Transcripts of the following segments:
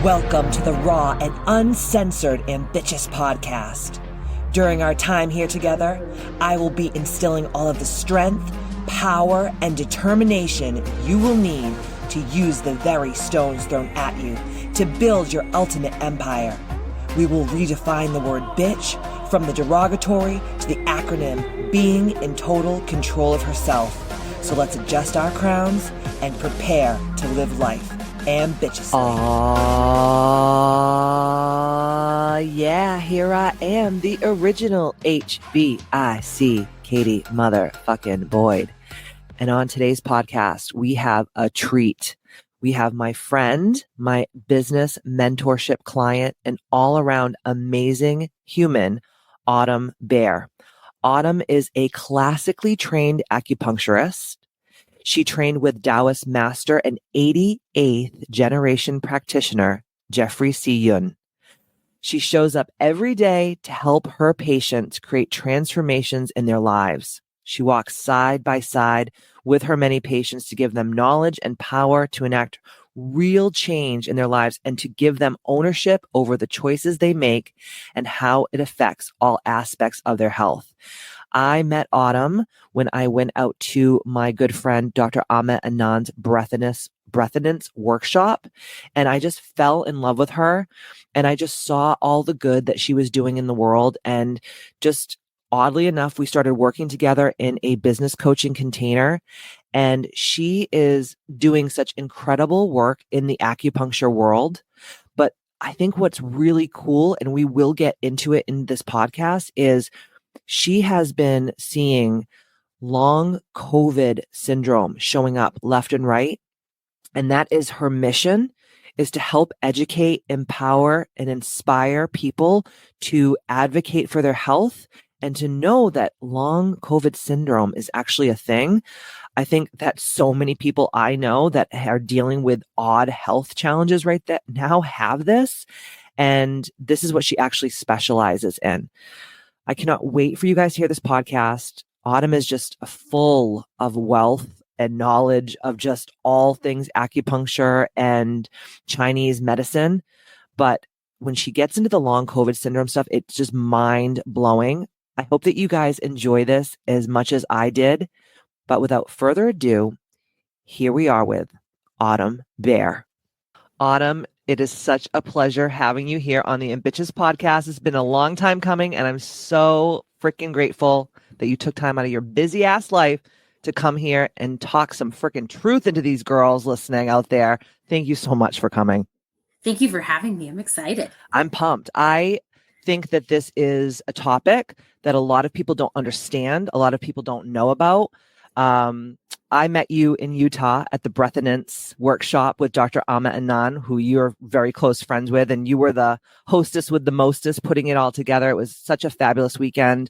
Welcome to the raw and uncensored Ambitches podcast. During our time here together, I will be instilling all of the strength, power, and determination you will need to use the very stones thrown at you to build your ultimate empire. We will redefine the word bitch from the derogatory to the acronym being in total control of herself. So let's adjust our crowns and prepare to live life ambitiously. Yeah, here I am, the original HBIC Katie motherfucking Boyd. And on today's podcast, we have a treat. We have my friend, my business mentorship client, and all around amazing human, Autumn Bear. Autumn is a classically trained acupuncturist. She trained with Taoist master and 88th generation practitioner, Jeffrey C. Yun. She shows up every day to help her patients create transformations in their lives. She walks side by side with her many patients to give them knowledge and power to enact real change in their lives and to give them ownership over the choices they make and how it affects all aspects of their health. I met Autumn when I went out to my good friend, Dr. Amit Anand's breath-in-ance workshop, and I just fell in love with her, and I just saw all the good that she was doing in the world, and just oddly enough, we started working together in a business coaching container, and she is doing such incredible work in the acupuncture world. But I think what's really cool, and we will get into it in this podcast, is she has been seeing long COVID syndrome showing up left and right. And that is her mission, is to help educate, empower, and inspire people to advocate for their health and to know that long COVID syndrome is actually a thing. I think that so many people I know that are dealing with odd health challenges right that now have this. And this is what she actually specializes in. I cannot wait for you guys to hear this podcast. Autumn is just full of wealth and knowledge of just all things acupuncture and Chinese medicine. But when she gets into the long COVID syndrome stuff, it's just mind blowing. I hope that you guys enjoy this as much as I did. But without further ado, here we are with Autumn Bear. Autumn, it is such a pleasure having you here on the Ambitches podcast. It's been a long time coming, and I'm so freaking grateful that you took time out of your busy ass life to come here and talk some freaking truth into these girls listening out there. Thank you so much for coming. Thank you for having me. I'm excited. I'm pumped. I think that this is a topic that a lot of people don't understand, a lot of people don't know about. I met you in Utah at the breath-in-ance workshop with Dr. Amit Anand, who you're very close friends with, and you were the hostess with the mostest, putting it all together. It was such a fabulous weekend.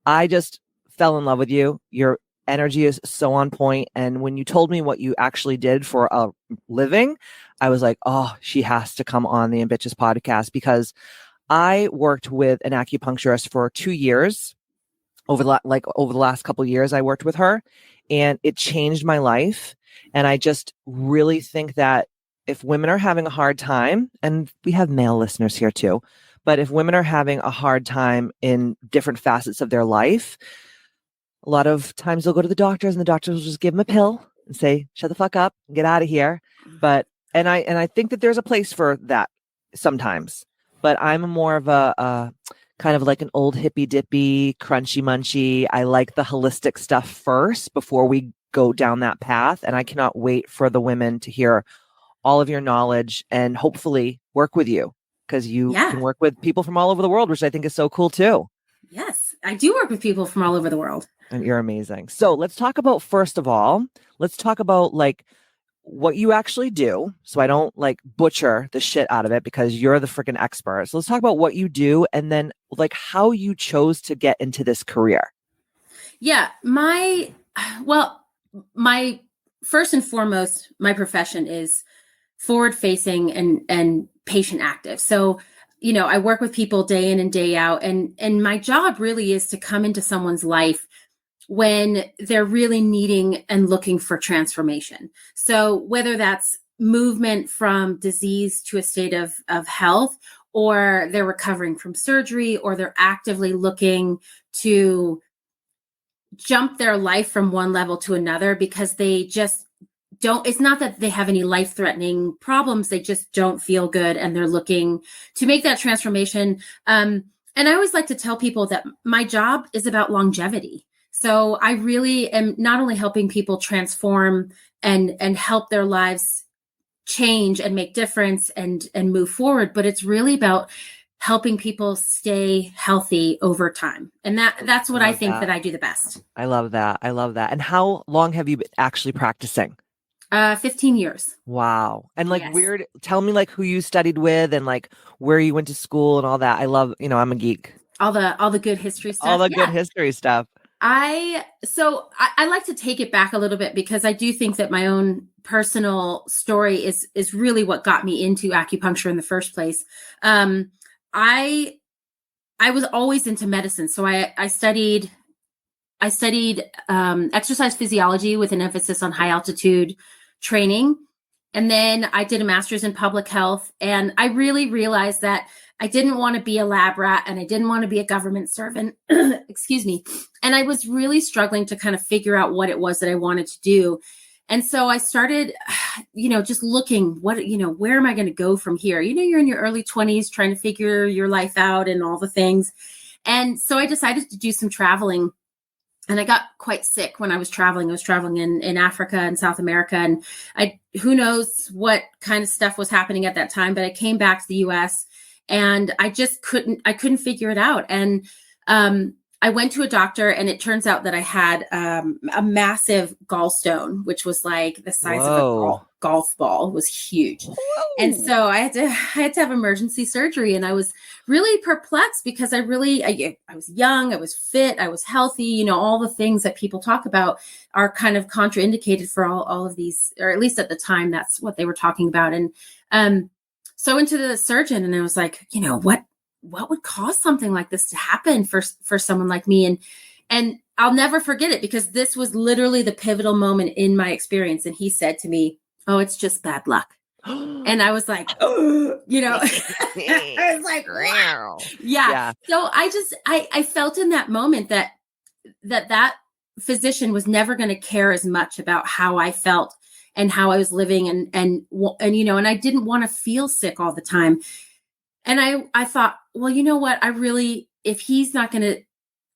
I just fell in love with you. Your energy is so on point. And when you told me what you actually did for a living, I was like, oh, she has to come on the Ambitches podcast, because I worked with an acupuncturist for 2 years. Over the last couple of years, I worked with her, and it changed my life. And I just really think that if women are having a hard time, and we have male listeners here too, but if women are having a hard time in different facets of their life, a lot of times they'll go to the doctors, and the doctors will just give them a pill and say, shut the fuck up and get out of here. And I think that there's a place for that sometimes, but I'm more of a kind of like an old hippy dippy, crunchy munchy. I like the holistic stuff first before we go down that path. And I cannot wait for the women to hear all of your knowledge and hopefully work with you, because you can work with people from all over the world, which I think is so cool too. Yes, I do work with people from all over the world. And you're amazing. So let's talk about, first of all, like what you actually do, so I don't like butcher the shit out of it, because you're the freaking expert. So let's talk about what you do, and then like how you chose to get into this career. Yeah, my first and foremost, my profession is forward facing and patient active. So, you know, I work with people day in and day out, and my job really is to come into someone's life when they're really needing and looking for transformation. So whether that's movement from disease to a state of health, or they're recovering from surgery, or they're actively looking to jump their life from one level to another because they just don't, it's not that they have any life-threatening problems, they just don't feel good and they're looking to make that transformation. And I always like to tell people that my job is about longevity. So I really am not only helping people transform and help their lives change and make difference and move forward, but it's really about helping people stay healthy over time. And that's what I think that I do the best. I love that. I love that. And how long have you been actually practicing? 15 years. Wow. And like Yes. weird, tell me like who you studied with and like where you went to school and all that. I love, I'm a geek. All the good history stuff. All the good history stuff. I like to take it back a little bit because I do think that my own personal story is really what got me into acupuncture in the first place. I was always into medicine. So I studied exercise physiology with an emphasis on high altitude training. And then I did a master's in public health. And I really realized that I didn't want to be a lab rat and I didn't want to be a government servant. Excuse me. And I was really struggling to kind of figure out what it was that I wanted to do. And so I started, just looking where am I going to go from here? You're in your early 20s trying to figure your life out and all the things. And so I decided to do some traveling. And I got quite sick when I was traveling. I was traveling in Africa and South America. And who knows what kind of stuff was happening at that time, but I came back to the US and I just couldn't figure it out. And I went to a doctor and it turns out that I had a massive gallstone, which was like the size of a golf ball. It was huge. Whoa. And so I had to have emergency surgery. And I was really perplexed because I was young, I was fit, I was healthy, all the things that people talk about are kind of contraindicated for all of these, or at least at the time, that's what they were talking about. And so went to the surgeon and I was like, what would cause something like this to happen for someone like me? And I'll never forget it because this was literally the pivotal moment in my experience. And he said to me, "Oh, it's just bad luck." And I was like, I was like, wow. Yeah. So I felt in that moment that physician was never going to care as much about how I felt and how I was living and I didn't want to feel sick all the time. And I thought, well, you know what? If he's not going to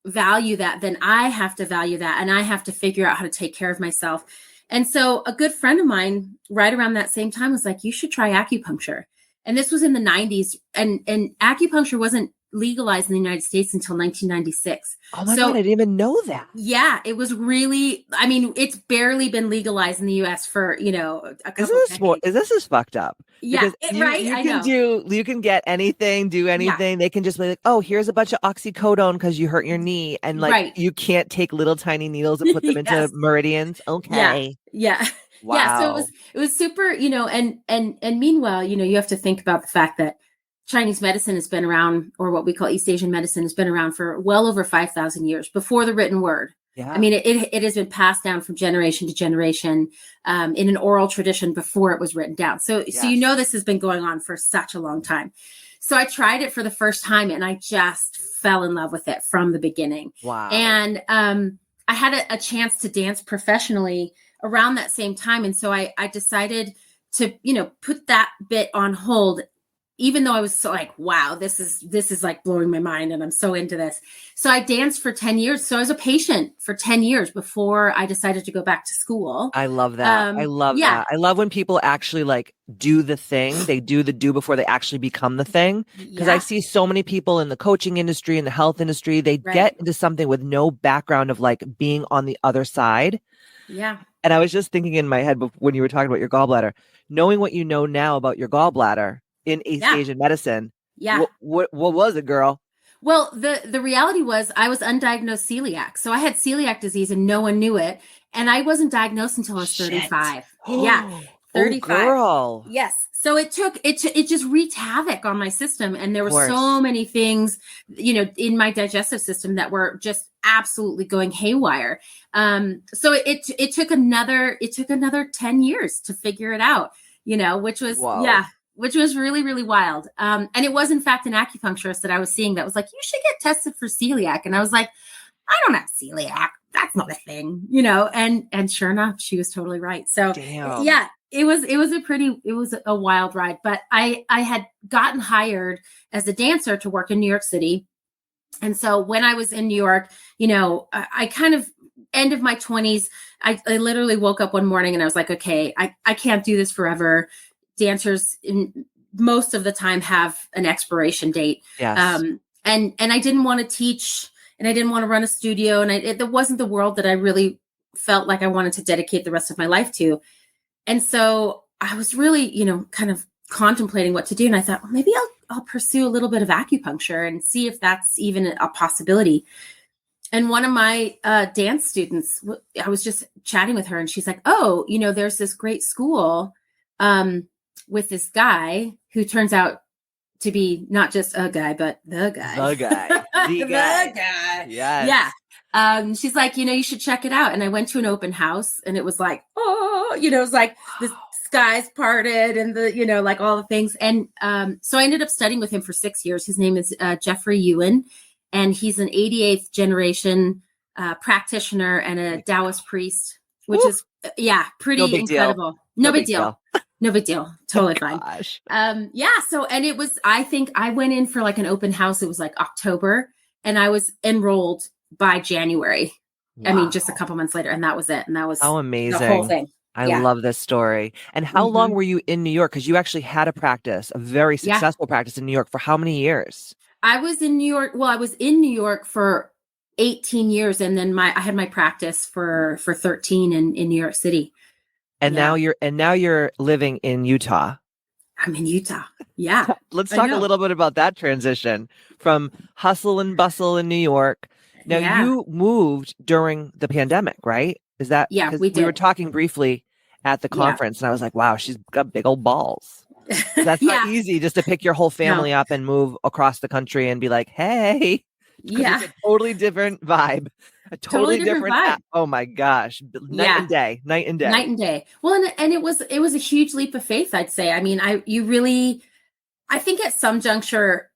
value that, then I have to value that. And I have to figure out how to take care of myself. And so a good friend of mine right around that same time was like, you should try acupuncture. And this was in the 90s. And acupuncture wasn't legalized in the United States until 1996. Oh my God, I didn't even know that. Yeah, it was really, it's barely been legalized in the US for, a couple of decades. This is fucked up. Yeah, right? I know. You can get anything, do anything. Yeah. They can just be like, oh, here's a bunch of oxycodone because you hurt your knee. And you can't take little tiny needles and put them into meridians. Okay. Yeah. Wow. Yeah. So it was super, and meanwhile, you have to think about the fact that Chinese medicine has been around, or what we call East Asian medicine has been around for well over 5,000 years before the written word. Yeah. It has been passed down from generation to generation in an oral tradition before it was written down. So this has been going on for such a long time. So I tried it for the first time and I just fell in love with it from the beginning. Wow. And I had a chance to dance professionally around that same time. And so I decided to, put that bit on hold, even though I was so like, wow, this is like blowing my mind and I'm so into this. So I danced for 10 years. So I was a patient for 10 years before I decided to go back to school. I love that. I love that. I love when people actually like do the thing. They do the do before they actually become the thing. Because I see so many people in the coaching industry, in the health industry, they get into something with no background of like being on the other side. Yeah. And I was just thinking in my head when you were talking about your gallbladder, knowing what you know now about your gallbladder in East Asian medicine. Yeah. What was it, girl? Well, the reality was I was undiagnosed celiac. So I had celiac disease and no one knew it. And I wasn't diagnosed until I was 35. Yeah. 35. Oh, girl. Yes. So it just wreaked havoc on my system. And there were so many things, in my digestive system that were just absolutely going haywire. So it took another 10 years to figure it out. which was, Whoa. which was really, really wild. And it was in fact an acupuncturist that I was seeing that was like, you should get tested for celiac. And I was like, I don't have celiac. That's not a thing, and sure enough, she was totally right. So Damn. yeah, it was a wild ride, but I had gotten hired as a dancer to work in New York City. And so when I was in New York, I kind of end of my 20s, I literally woke up one morning and I was like, okay, I can't do this forever. Dancers most of the time have an expiration date. Yes. And I didn't want to teach, and I didn't want to run a studio. And it wasn't the world that I really felt like I wanted to dedicate the rest of my life to. And so I was really, kind of contemplating what to do. And I thought, well, maybe I'll pursue a little bit of acupuncture and see if that's even a possibility. And one of my dance students, I was just chatting with her and she's like, oh, there's this great school with this guy who turns out to be not just a guy, but the guy. The guy. The guy. The guy. Yes. Yeah. She's like, you should check it out. And I went to an open house and it was like, oh, it was like the skies parted and the, like all the things. And so I ended up studying with him for 6 years. His name is Jeffrey Ewan, and he's an 88th generation practitioner and a Taoist priest, which Woo. is, pretty incredible. Deal. No big deal. No big deal. Totally fine. Gosh. So, and it was, I think I went in for like an open house. It was like October and I was enrolled by January. Wow. I mean, just a couple months later, and that was it. And that was how amazing. The whole thing. I love this story. And how long were you in New York? Because you actually had a practice, a very successful practice in New York for how many years? I was in New York. Well, I was in New York for 18 years. And then I had my practice for 13 in New York City. And now you're living in Utah. I'm in Utah. Yeah. Let's talk a little bit about that transition from hustle and bustle in New York. Now you moved during the pandemic, right? Is that? Yeah, we did. We were talking briefly at the conference and I was like, wow, she's got big old balls. That's not easy just to pick your whole family up and move across the country and be like, hey, it's a totally different vibe. A totally different vibe. Oh my gosh. Night and day. Well, and it was a huge leap of faith, I'd say. I mean, I think at some juncture,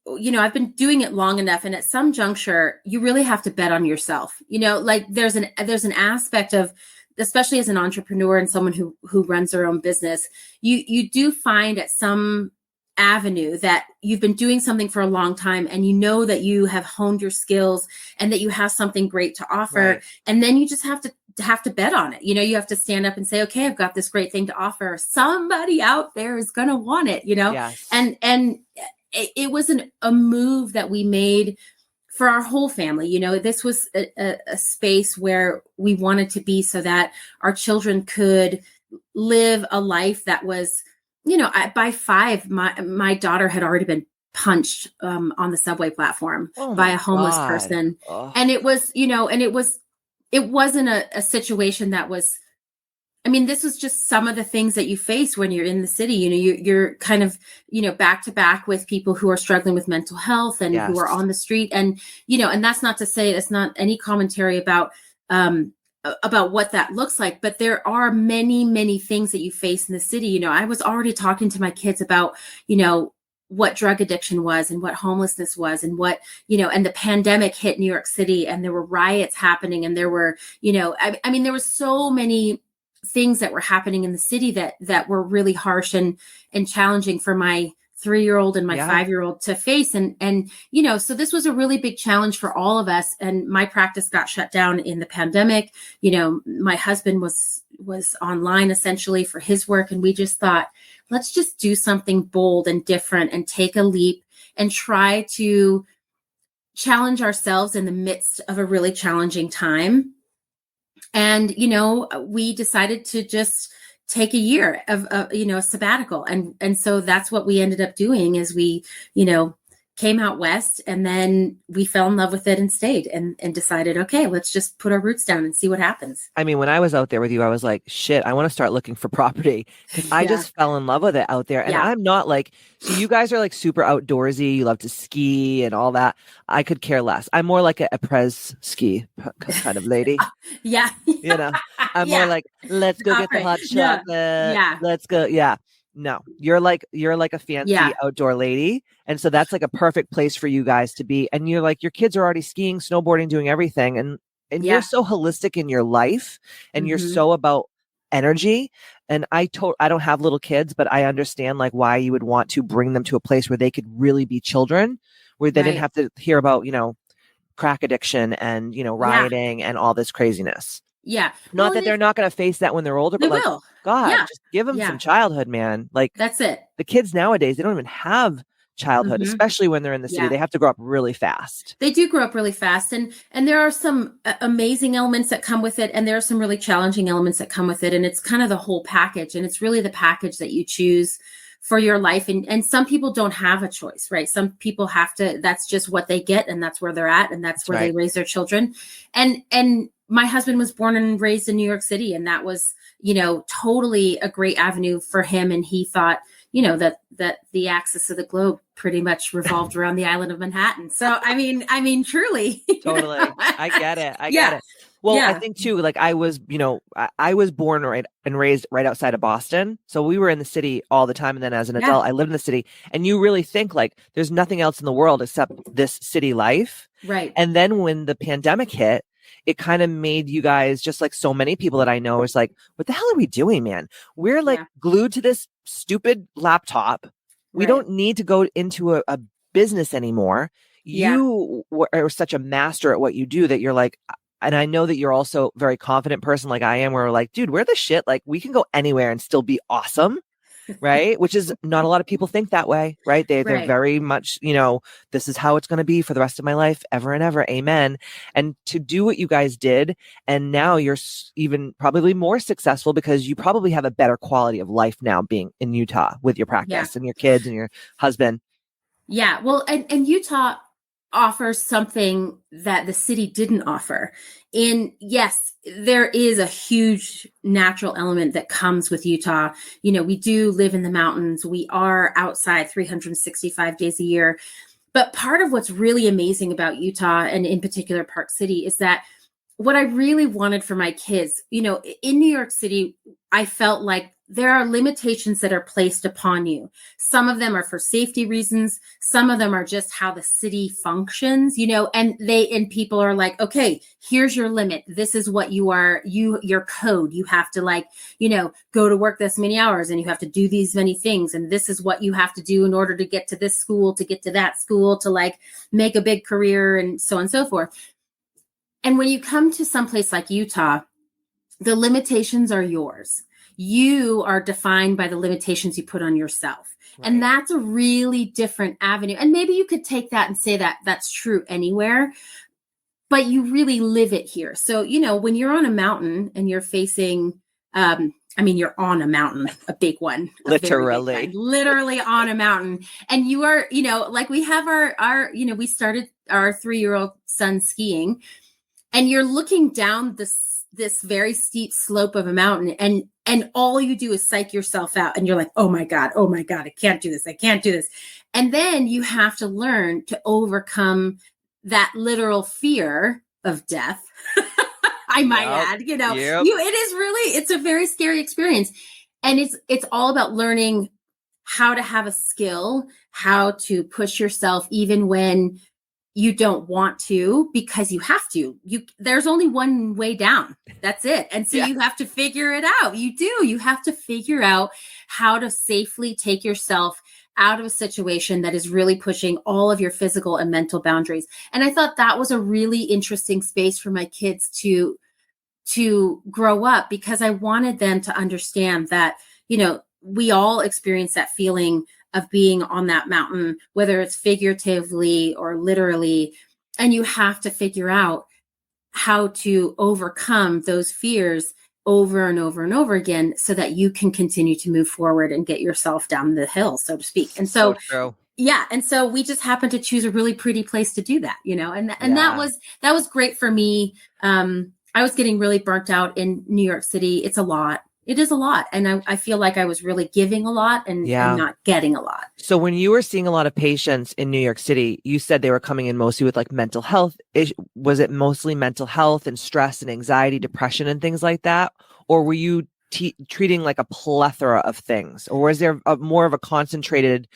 I've been doing it long enough. And at some juncture, you really have to bet on yourself. Like there's an aspect of, especially as an entrepreneur and someone who runs their own business, you do find at some avenue that you've been doing something for a long time and that you have honed your skills and that you have something great to offer. Right. And then you just have to bet on it. You have to stand up and say, okay, I've got this great thing to offer. Somebody out there is going to want it, Yes. And it was a move that we made for our whole family. This was a space where we wanted to be so that our children could live a life that was, by 5, my daughter had already been punched on the subway platform by a homeless person. Oh. And it was, it wasn't a situation that was, this was just some of the things that you face when you're in the city. You're kind of, back to back with people who are struggling with mental health and who are on the street. And, and that's not to say it's not any commentary about what that looks like, but there are many, many things that you face in the city. I was already talking to my kids about, what drug addiction was and what homelessness was and what, and the pandemic hit New York City and there were riots happening and there were, there were so many things that were happening in the city that were really harsh and challenging for my 3-year-old and my 5-year-old to face. And, so this was a really big challenge for all of us. And my practice got shut down in the pandemic. My husband was online essentially for his work. And we just thought, let's just do something bold and different and take a leap and try to challenge ourselves in the midst of a really challenging time. And, we decided to just take a year of a sabbatical. And so that's what we ended up doing is we, came out west, and then we fell in love with it and stayed and decided, okay, let's just put our roots down and see what happens. I mean, when I was out there with you, I was like, shit, I want to start looking for property because I Yeah. just fell in love with it out there. And Yeah. I'm not like, so you guys are like super outdoorsy. You love to ski and all that. I could care less. I'm more like a prez ski kind of lady. Yeah. You know, I'm more Yeah. like, let's go get the Operate. hot Yeah. chocolate. Yeah. Let's go. Yeah. No, you're like a fancy Yeah. outdoor lady. And so that's like a perfect place for you guys to be. And you're like, your kids are already skiing, snowboarding, doing everything. And you're Yeah. so holistic in your life and you're Mhm. so about energy. And I don't have little kids, but I understand like why you would want to bring them to a place where they could really be children, where they didn't Right. have to hear about, crack addiction and, Yeah. rioting and all this craziness. Yeah. Not Well, that and they're not going to face that when they're older, they but like, will. God, Yeah. just give them Yeah. some childhood, man. Like That's it. the kids nowadays, they don't even have childhood, Mhm. especially when they're in the city. Yeah. They have to grow up really fast. They do grow up really fast, and there are some amazing elements that come with it, and there are some really challenging elements that come with it, and it's kind of the whole package, and it's really the package that you choose for your life. And some people don't have a choice, right? Some people have to, that's just what they get, and that's where they're at, and that's where they raise their children. And my husband was born and raised in New York City, and that was, totally a great avenue for him. And he thought, that the axis of the globe pretty much revolved around the island of Manhattan. So, I mean, truly. Totally. I get it. I Yeah. get it. Well, Yeah. I think too, like I was born right and raised right outside of Boston. So we were in the city all the time. And then as an adult, I lived in the city, and you really think like there's nothing else in the world except this city life. Right. And then when the pandemic hit, it kind of made you guys, just like so many people that I know, is like, what the hell are we doing, man? We're like glued to this stupid laptop. We don't need to go into a business anymore. You are such a master at what you do that you're like, and I know that you're also a very confident person like I am, where we're like, dude, we're the shit. Like we can go anywhere and still be awesome. Right. Which is not a lot of people think that way. Right. They're very much, this is how it's going to be for the rest of my life, ever and ever. Amen. And to do what you guys did. And now you're even probably more successful because you probably have a better quality of life now being in Utah with your practice and your kids and your husband. Yeah. Well, and Utah offers something that the city didn't offer. And yes, there is a huge natural element that comes with Utah. We do live in the mountains. We are outside 365 days a year. But part of what's really amazing about Utah, and in particular Park City, is that what I really wanted for my kids, in New York City, I felt like there are limitations that are placed upon you. Some of them are for safety reasons. Some of them are just how the city functions, and people are like, okay, here's your limit. This is what you are, your code. You have to go to work this many hours, and you have to do these many things. And this is what you have to do in order to get to this school, to get to that school, to make a big career, and so on and so forth. And when you come to someplace like Utah, the limitations are yours. You are defined by the limitations you put on yourself. Right. And that's a really different avenue. And maybe you could take that and say that that's true anywhere, but you really live it here. So, when you're on a mountain and you're facing, you're on a mountain, a big one. Literally on a mountain. And you are, we have we started our 3-year-old son skiing, and you're looking down this very steep slope of a mountain, and all you do is psych yourself out, and you're like, oh my God, I can't do this. And then you have to learn to overcome that literal fear of death. I might add, it's a very scary experience. And it's all about learning how to have a skill, how to push yourself even when you don't want to, because you have to. There's only one way down. That's it. And so you have to figure it out. You have to figure out how to safely take yourself out of a situation that is really pushing all of your physical and mental boundaries. And I thought that was a really interesting space for my kids to grow up, because I wanted them to understand that, we all experience that feeling of being on that mountain, whether it's figuratively or literally, and you have to figure out how to overcome those fears over and over and over again so that you can continue to move forward and get yourself down the hill, so to speak. And so true. Yeah. And so we just happened to choose a really pretty place to do that, and Yeah. that was great for me. I was getting really burnt out in New York City. It's a lot. It is a lot. And I feel like I was really giving a lot and Yeah. not getting a lot. So when you were seeing a lot of patients in New York City, you said they were coming in mostly with like mental health. Was it mostly mental health and stress and anxiety, depression and things like that? Or were you treating like a plethora of things? Or was there more of a concentrated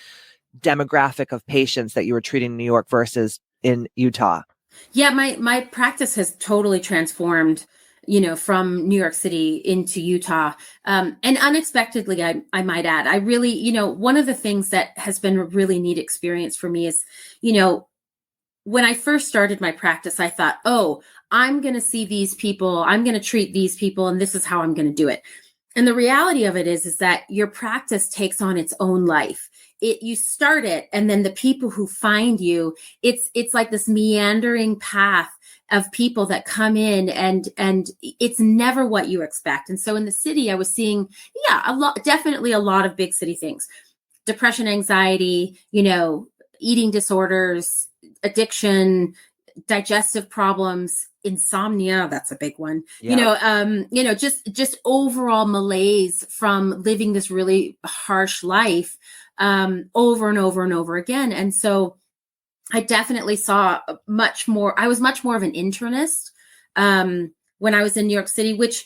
demographic of patients that you were treating in New York versus in Utah? Yeah, my practice has totally transformed, from New York City into Utah. And unexpectedly, I might add. I really, one of the things that has been a really neat experience for me is, when I first started my practice, I thought, oh, I'm going to see these people, I'm going to treat these people, and this is how I'm going to do it. And the reality of it is that your practice takes on its own life. You start it, and then the people who find you, it's like this meandering path of people that come in, and it's never what you expect. And so in the city, I was seeing, definitely a lot of big city things: depression, anxiety, eating disorders, addiction, digestive problems, insomnia. That's a big one. Just overall malaise from living this really harsh life, over and over and over again. And so I definitely saw much more. I was much more of an internist, when I was in New York City, which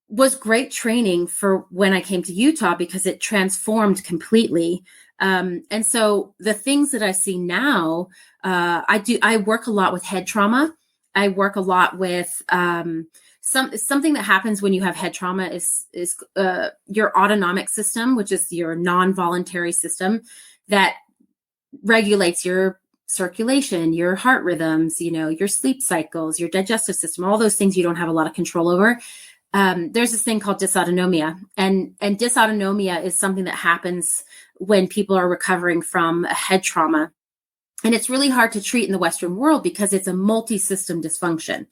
was great training for when I came to Utah because it transformed completely. And so the things that I see now, I work a lot with head trauma. I work a lot with, something that happens when you have head trauma is your autonomic system, which is your non-voluntary system that regulates your circulation, your heart rhythms, your sleep cycles, your digestive system, all those things you don't have a lot of control over. There's this thing called dysautonomia, and dysautonomia is something that happens when people are recovering from a head trauma. And it's really hard to treat in the Western world because it's a multi-system dysfunction.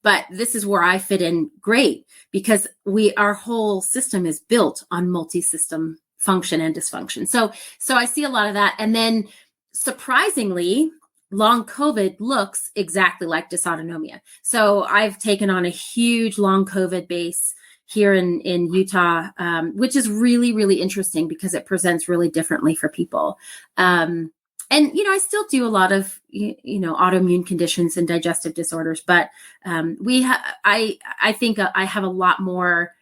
But this is where I fit in great, because our whole system is built on multi-system function and dysfunction. So I see a lot of that. And then surprisingly, long COVID looks exactly like dysautonomia. So I've taken on a huge long COVID base here in Utah, which is really, really interesting because it presents really differently for people. And, I still do a lot of, autoimmune conditions and digestive disorders, but I think I have a lot more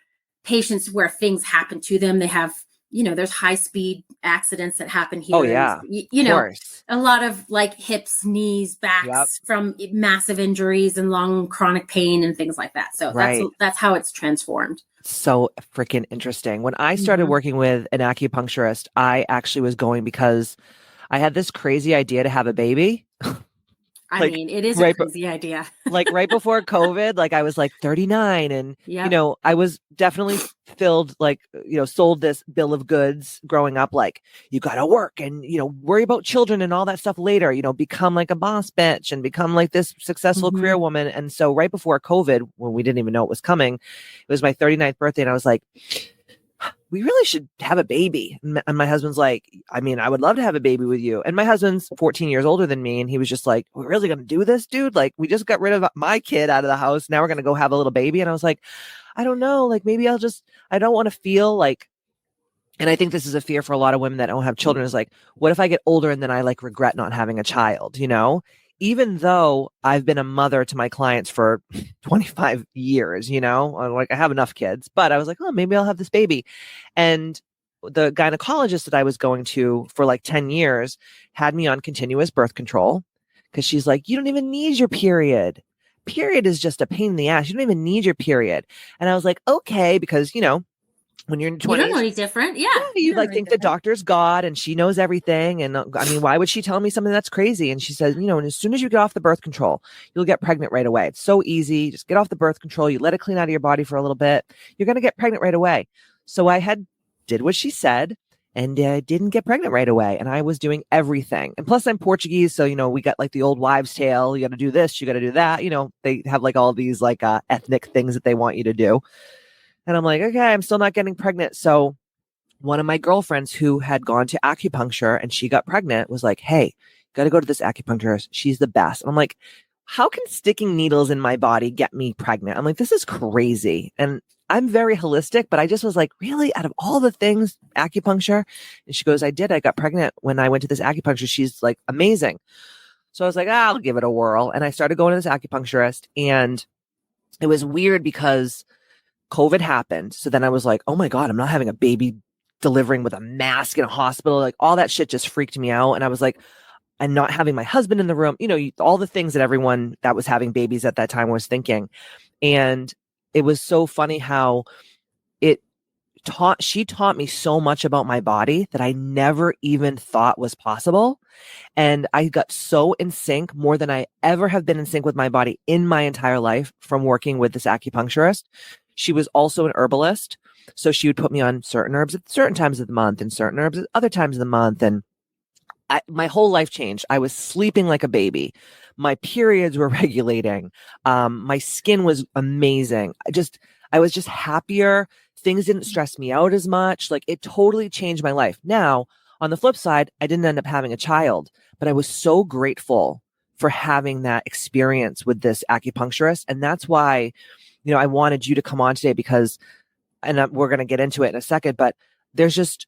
patients where things happen to them. They have, there's high speed accidents that happen here. Oh, yeah. A lot of like hips, knees, backs from massive injuries and long chronic pain and things like that. So that's how it's transformed. So freaking interesting. When I started working with an acupuncturist, I actually was going because I had this crazy idea to have a baby. It is a crazy idea. Like right before COVID, like I was like 39 and, I was definitely filled, like, sold this bill of goods growing up. Like you got to work and, worry about children and all that stuff later, become like a boss bitch and become like this successful career woman. And so right before COVID, when we didn't even know it was coming, it was my 39th birthday. And I was like, we really should have a baby. And my husband's like, I would love to have a baby with you. And my husband's 14 years older than me. And he was just like, we're really going to do this, dude? Like, we just got rid of my kid out of the house. Now we're going to go have a little baby. And I was like, I don't know. Like, maybe I don't want to feel like, and I think this is a fear for a lot of women that don't have children, is like, what if I get older and then I like regret not having a child, Even though I've been a mother to my clients for 25 years, like I have enough kids, but I was like, oh, maybe I'll have this baby. And the gynecologist that I was going to for like 10 years had me on continuous birth control because she's like, you don't even need your period. Period is just a pain in the ass. You don't even need your period. And I was like, okay, because, when you're in your 20s, you don't know any different. Yeah. You like think the doctor's God and she knows everything. And why would she tell me something that's crazy? And she says, and as soon as you get off the birth control, you'll get pregnant right away. It's so easy. Just get off the birth control. You let it clean out of your body for a little bit. You're going to get pregnant right away. So I did what she said and didn't get pregnant right away. And I was doing everything. And plus I'm Portuguese. So, we got like the old wives' tale. You got to do this. You got to do that. They have like all these like ethnic things that they want you to do. And I'm like, okay, I'm still not getting pregnant. So one of my girlfriends who had gone to acupuncture and she got pregnant was like, hey, got to go to this acupuncturist. She's the best. And I'm like, how can sticking needles in my body get me pregnant? I'm like, this is crazy. And I'm very holistic, but I just was like, really? Out of all the things, acupuncture? And she goes, I did. I got pregnant when I went to this acupuncture. She's like amazing. So I was like, I'll give it a whirl. And I started going to this acupuncturist. And it was weird because COVID happened. So then I was like, oh my God, I'm not having a baby delivering with a mask in a hospital. Like all that shit just freaked me out. And I was like, and not having my husband in the room, all the things that everyone that was having babies at that time was thinking. And it was so funny how she taught me so much about my body that I never even thought was possible. And I got so in sync, more than I ever have been in sync with my body in my entire life from working with this acupuncturist. She was also an herbalist. So she would put me on certain herbs at certain times of the month and certain herbs at other times of the month. And my whole life changed. I was sleeping like a baby. My periods were regulating. My skin was amazing. I was just happier. Things didn't stress me out as much. Like it totally changed my life. Now, on the flip side, I didn't end up having a child, but I was so grateful for having that experience with this acupuncturist. And that's why, I wanted you to come on today because, and we're going to get into it in a second, but there's just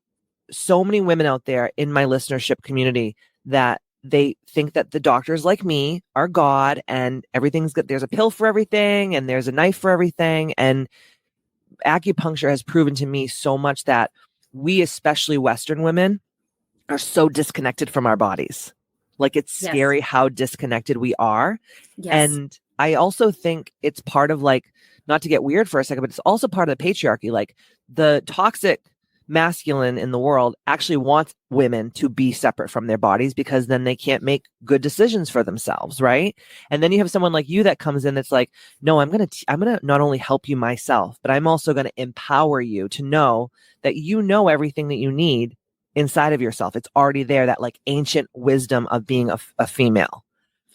so many women out there in my listenership community that they think that the doctors like me are God and everything's good. There's a pill for everything and there's a knife for everything. And acupuncture has proven to me so much that we, especially Western women, are so disconnected from our bodies. Like it's scary how disconnected we are. Yes. And I also think it's part of like, not to get weird for a second, but it's also part of the patriarchy. Like the toxic masculine in the world actually wants women to be separate from their bodies because then they can't make good decisions for themselves, right? And then you have someone like you that comes in that's like, no, I'm going to not only help you myself, but I'm also going to empower you to know that you know everything that you need inside of yourself. It's already there, that like ancient wisdom of being a female,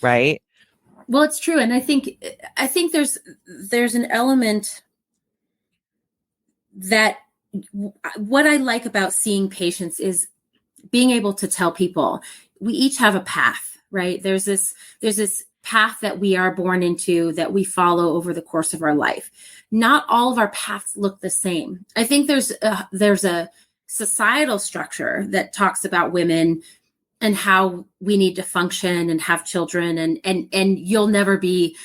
right? Well, it's true. And I think there's an element that what I like about seeing patients is being able to tell people we each have a path, right? There's this path that we are born into that we follow over the course of our life. Not all of our paths look the same. I think there's a societal structure that talks about women and how we need to function and have children and you'll never be,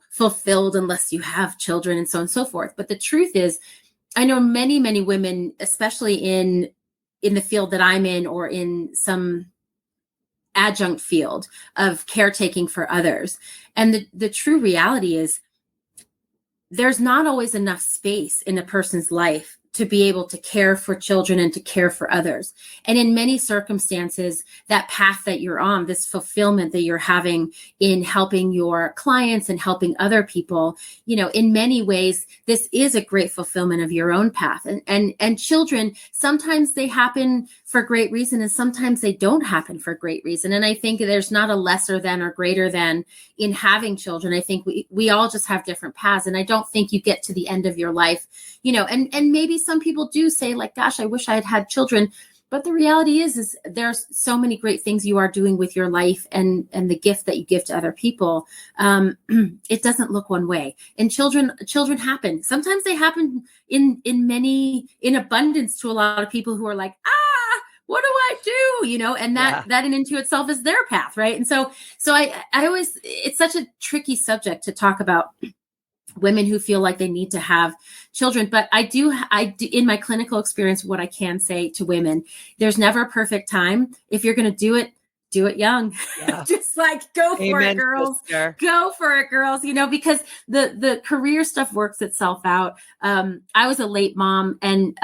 fulfilled unless you have children and so on and so forth. But the truth is, I know many, many women, especially in the field that I'm in or in some adjunct field of caretaking for others. And the true reality is there's not always enough space in a person's life to be able to care for children and to care for others. And in many circumstances, that path that you're on, this fulfillment that you're having in helping your clients and helping other people, in many ways, this is a great fulfillment of your own path. And children, sometimes they happen for great reason and sometimes they don't happen for great reason. And I think there's not a lesser than or greater than in having children. I think we all just have different paths. And I don't think you get to the end of your life, and maybe some people do say like, gosh, I wish I had had children. But the reality is there's so many great things you are doing with your life and the gift that you give to other people. It doesn't look one way. And children happen. Sometimes they happen in abundance to a lot of people who are like, what do I do? And that in into itself is their path. Right. And so I always, it's such a tricky subject to talk about women who feel like they need to have children. But I do in my clinical experience, what I can say to women, there's never a perfect time. If you're going to do it young. Yeah. Just like go for it, girls. Sister. Go for it, girls. Because the career stuff works itself out. I was a late mom and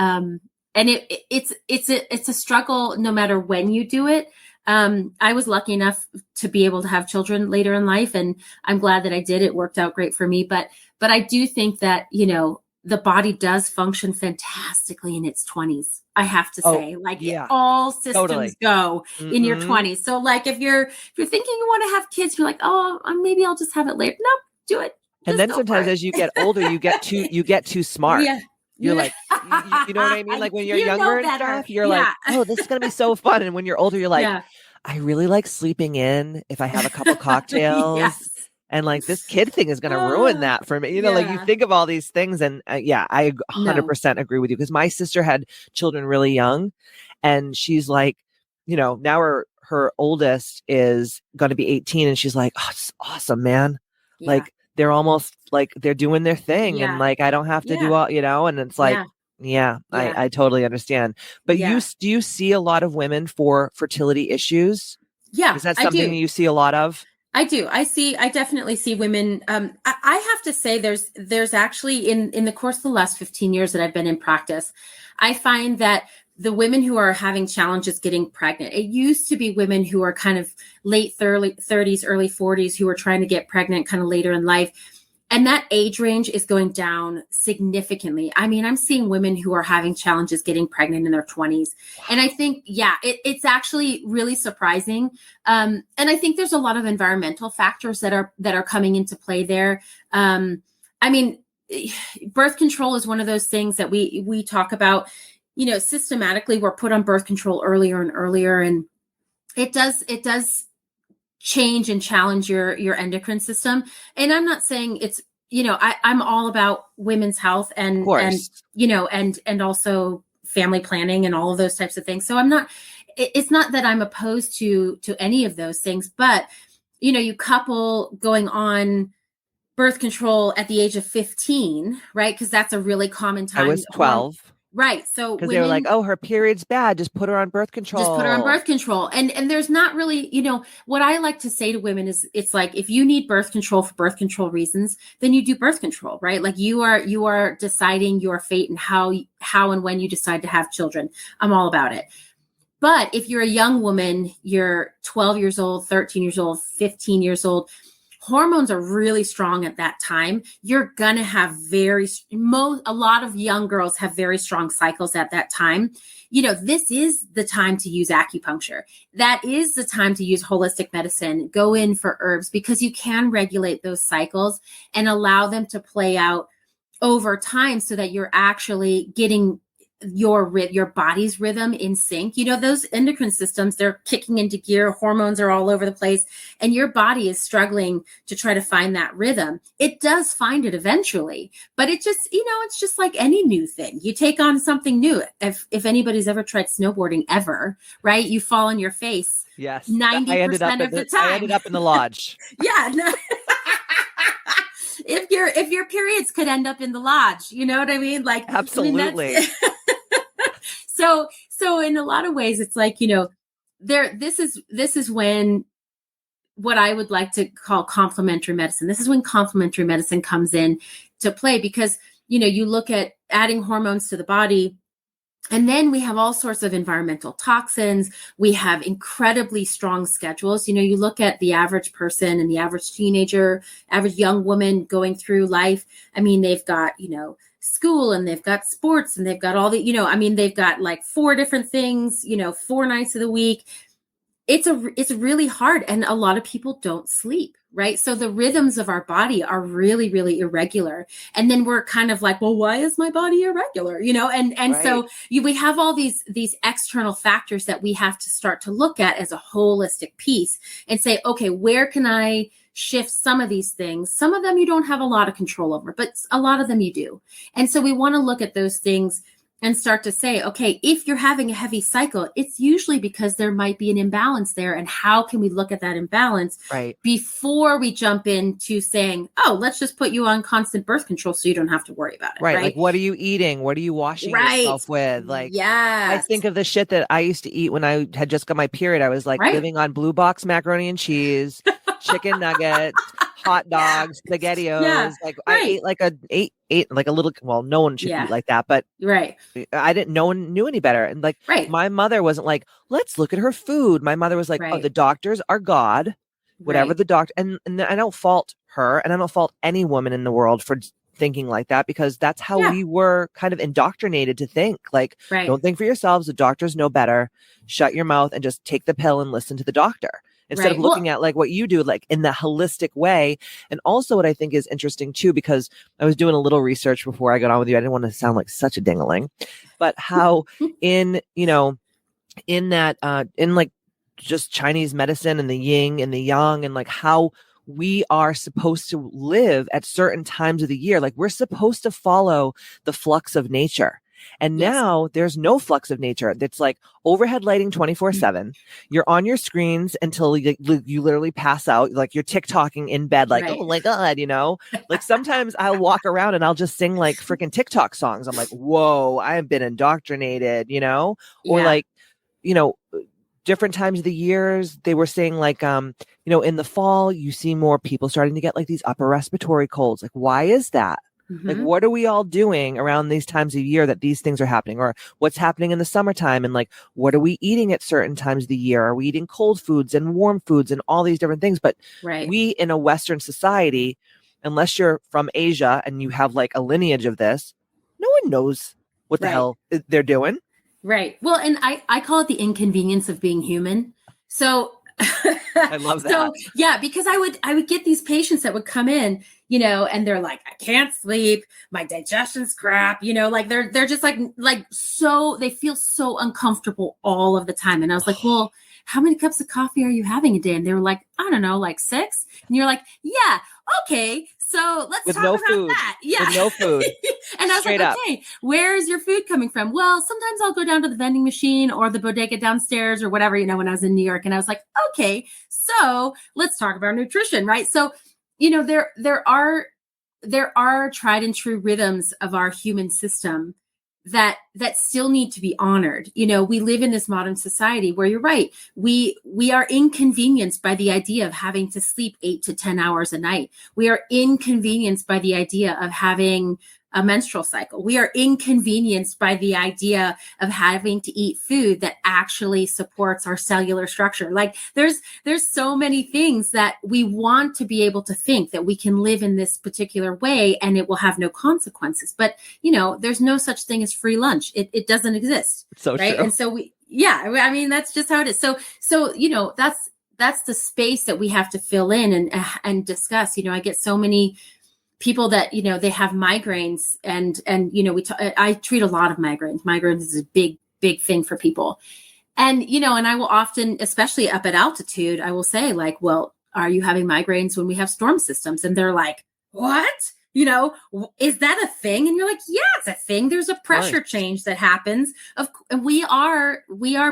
it's a struggle no matter when you do it. I was lucky enough to be able to have children later in life, and I'm glad that I did. It worked out great for me. But I do think that, the body does function fantastically in its 20s. I have to say, all systems go in your 20s. So like, if you're thinking you want to have kids, you're like, oh, maybe I'll just have it later. No, do it. And then sometimes as you get older, you get too smart. Yeah. You're like, you know what I mean? Like when you're younger and stuff, you're like, Yeah. oh, this is going to be so fun. And when you're older, you're like, Yeah. I really like sleeping in if I have a couple cocktails. Yes. And like this kid thing is going to ruin that for me. You know, like you Yeah. think of all these things and yeah, I No. 100% agree with you because my sister had children really young and she's like, you know, now her oldest is going to be 18 and she's like, oh, it's awesome, man. Yeah. Like they're almost like they're doing their thing and Yeah. like I don't have to do Yeah. all, you know, and it's like, Yeah. I totally understand. But Yeah. do you see a lot of women for fertility issues? Yeah, Is that I something do. you see a lot of? I do. I definitely see women. I have to say there's actually in the course of the last 15 years that I've been in practice, I find that the women who are having challenges getting pregnant, it used to be women who are kind of late 30s, early 40s, who are trying to get pregnant kind of later in life. And that age range is going down significantly. I mean, I'm seeing women who are having challenges getting pregnant in their 20s. Wow. And I think, yeah, it's actually really surprising. And I think there's a lot of environmental factors that are coming into play there. I mean, birth control is one of those things that we talk about, you know, systematically. We're put on birth control earlier and earlier. And it does change and challenge your endocrine system. And I'm not saying it's, you know, I'm all about women's health and you know, and also family planning and all of those types of things. So it's not that I'm opposed to any of those things, but you know, you couple going on birth control at the age of 15, right? Because that's a really common time. I was 12. Right. So because they were like, oh, her period's bad. Just put her on birth control. Just put her on birth control. And there's not really, you know, what I like to say to women is it's like, if you need birth control for birth control reasons, then you do birth control, right? Like you are deciding your fate and how and when you decide to have children. I'm all about it. But if you're a young woman, you're 12 years old, 13 years old, 15 years old, hormones are really strong at that time. You're going to have a lot of young girls have very strong cycles at that time. You know, this is the time to use acupuncture. That is the time to use holistic medicine, go in for herbs, because you can regulate those cycles and allow them to play out over time so that you're actually getting your body's rhythm in sync. You know, those endocrine systems, they're kicking into gear, hormones are all over the place, and your body is struggling to try to find that rhythm. It does find it eventually, but it just, you know, it's just like any new thing. You take on something new. If anybody's ever tried snowboarding ever, right? You fall on your face. Yes. 90% of the time. I ended up in the lodge. Yeah. No. If your periods could end up in the lodge, you know what I mean? Like, absolutely. I mean, So in a lot of ways, it's like, you know, this is when what I would like to call complementary medicine. This is when complementary medicine comes in to play, because, you know, you look at adding hormones to the body, and then we have all sorts of environmental toxins. We have incredibly strong schedules. You know, you look at the average person and the average teenager, average young woman going through life. I mean, they've got, you know, school, and they've got sports, and they've got all the, you know, I mean, they've got like 4 different things, you know, 4 nights of the week. It's really hard. And a lot of people don't sleep, right? So the rhythms of our body are really, really irregular. And then we're kind of like, well, why is my body irregular? You know, and right. So we have all these external factors that we have to start to look at as a holistic piece and say, okay, where can I shift some of these things? Some of them you don't have a lot of control over, but a lot of them you do. And so we want to look at those things and start to say, okay, if you're having a heavy cycle, it's usually because there might be an imbalance there. And how can we look at that imbalance before we jump into saying, oh, let's just put you on constant birth control so you don't have to worry about it. Right. Like, what are you eating? What are you washing yourself with? Like, I think of the shit that I used to eat when I had just got my period. I was like living on Blue Box macaroni and cheese, chicken nuggets, hot dogs, SpaghettiOs. Yeah. Like I ate like a little, well, no one should eat like that, but no one knew any better. And like, my mother wasn't like, let's look at her food. My mother was like, oh, the doctors are God, whatever the doctor. And I don't fault her, and I don't fault any woman in the world for thinking like that, because that's how we were kind of indoctrinated to think. Like, don't think for yourselves. The doctors know better. Shut your mouth and just take the pill and listen to the doctor. instead of Right. looking at like what you do, like in the holistic way. And also what I think is interesting too, because I was doing a little research before I got on with you. I didn't want to sound like such a dingaling, but how in, you know, in that, in like just Chinese medicine and the yin and the yang and like how we are supposed to live at certain times of the year. Like we're supposed to follow the flux of nature. And Yes. now there's no flux of nature. It's like overhead lighting 24/7. You're on your screens until you literally pass out. Like you're TikToking in bed, like, Right. oh my God, you know, like sometimes I'll walk around and I'll just sing like freaking TikTok songs. I'm like, whoa, I have been indoctrinated, you know, or Yeah. like, you know, different times of the years they were saying like you know, in the fall you see more people starting to get like these upper respiratory colds. Like why is that? Like Mm-hmm. what are we all doing around these times of year that these things are happening, or what's happening in the summertime, and like what are we eating at certain times of the year? Are we eating cold foods and warm foods and all these different things? But Right. we in a Western society, unless you're from Asia and you have like a lineage of this, no one knows what the Right. hell they're doing. Right. Well, and I call it the inconvenience of being human. So I love that. so yeah, because I would get these patients that would come in, you know, and they're like, I can't sleep, my digestion's crap, you know, like they're just like so they feel so uncomfortable all of the time. And I was like, well, how many cups of coffee are you having a day? And they were like, I don't know, like 6. And you're like, yeah, okay. So let's With talk no about food. that. Yeah. With no food. And I was Straight like, up. okay, where's your food coming from? Well, sometimes I'll go down to the vending machine or the bodega downstairs or whatever, you know, when I was in New York. And I was like, okay, so let's talk about nutrition, right? So, you know, there are tried and true rhythms of our human system that still need to be honored. You know, we live in this modern society where you're right. We are inconvenienced by the idea of having to sleep 8 to 10 hours a night. We are inconvenienced by the idea of having a menstrual cycle. We are inconvenienced by the idea of having to eat food that actually supports our cellular structure. Like there's so many things that we want to be able to think that we can live in this particular way and it will have no consequences. But, you know, there's no such thing as free lunch. It doesn't exist. So right. true. And so I mean, that's just how it is. So, you know, that's the space that we have to fill in and discuss. You know, I get so many people that, you know, they have migraines and, you know, I treat a lot of migraines. Migraines is a big thing for people. And, you know, and I will often, especially up at altitude, I will say like, well, are you having migraines when we have storm systems? And they're like, what? You know, is that a thing? And you're like, yeah, it's a thing. There's a pressure change that happens. We are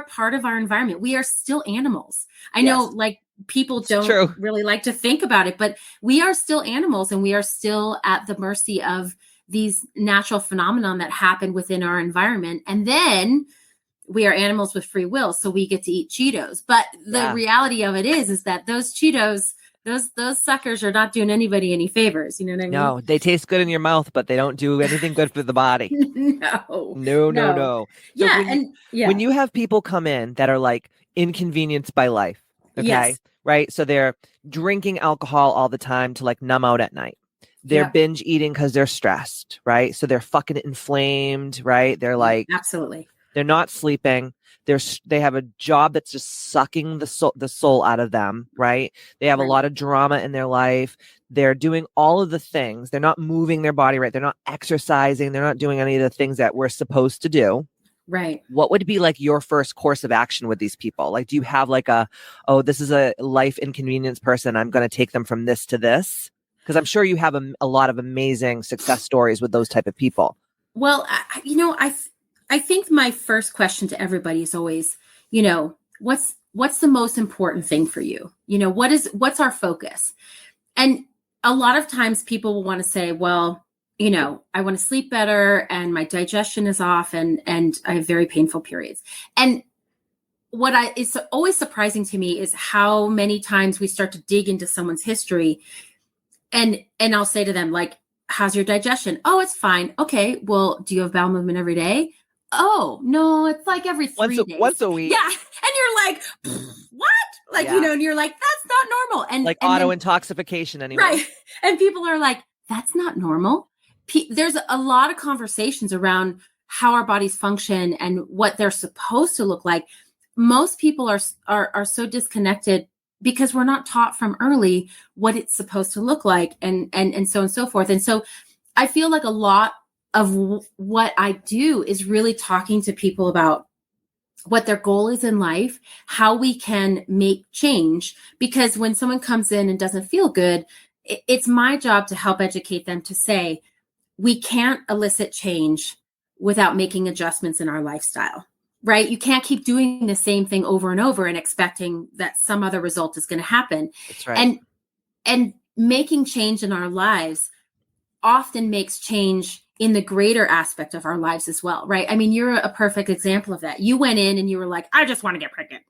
part of our environment. We are still animals. I know like people don't really like to think about it, but we are still animals and we are still at the mercy of these natural phenomenon that happen within our environment. And then we are animals with free will. So we get to eat Cheetos. But the reality of it is that those Cheetos, those suckers are not doing anybody any favors. You know what I mean? No, they taste good in your mouth, but they don't do anything good for the body. No. Yeah. When you have people come in that are like inconvenienced by life, okay, right? So they're drinking alcohol all the time to like numb out at night. They're binge eating because they're stressed, right? So they're fucking inflamed, right? They're like, absolutely. They're not sleeping. They have a job that's just sucking the soul out of them, right? They have a lot of drama in their life. They're doing all of the things. They're not moving their body right. They're not exercising. They're not doing any of the things that we're supposed to do. Right. What would be like your first course of action with these people? Like, do you have like this is a life inconvenience person, I'm going to take them from this to this? Because I'm sure you have a lot of amazing success stories with those type of people. Well, I think my first question to everybody is always, you know, what's the most important thing for you? You know, what's our focus? And a lot of times people will want to say, well, you know, I want to sleep better and my digestion is off and I have very painful periods. And what is always surprising to me is how many times we start to dig into someone's history and I'll say to them, like, how's your digestion? Oh, it's fine. Okay. Well, do you have bowel movement every day? Oh, no, it's like every 3 days. Once a week. Yeah. And you're like, what? Like, you know, and you're like, that's not normal. And like auto intoxication anymore. Right. And people are like, that's not normal. There's a lot of conversations around how our bodies function and what they're supposed to look like. Most people are so disconnected because we're not taught from early what it's supposed to look like, and so on and so forth. And so I feel like a lot of what I do is really talking to people about what their goal is in life, how we can make change. Because when someone comes in and doesn't feel good, it's my job to help educate them to say, we can't elicit change without making adjustments in our lifestyle, right? You can't keep doing the same thing over and over and expecting that some other result is going to happen. That's right. And making change in our lives often makes change in the greater aspect of our lives as well, right? I mean, you're a perfect example of that. You went in and you were like, I just want to get pregnant,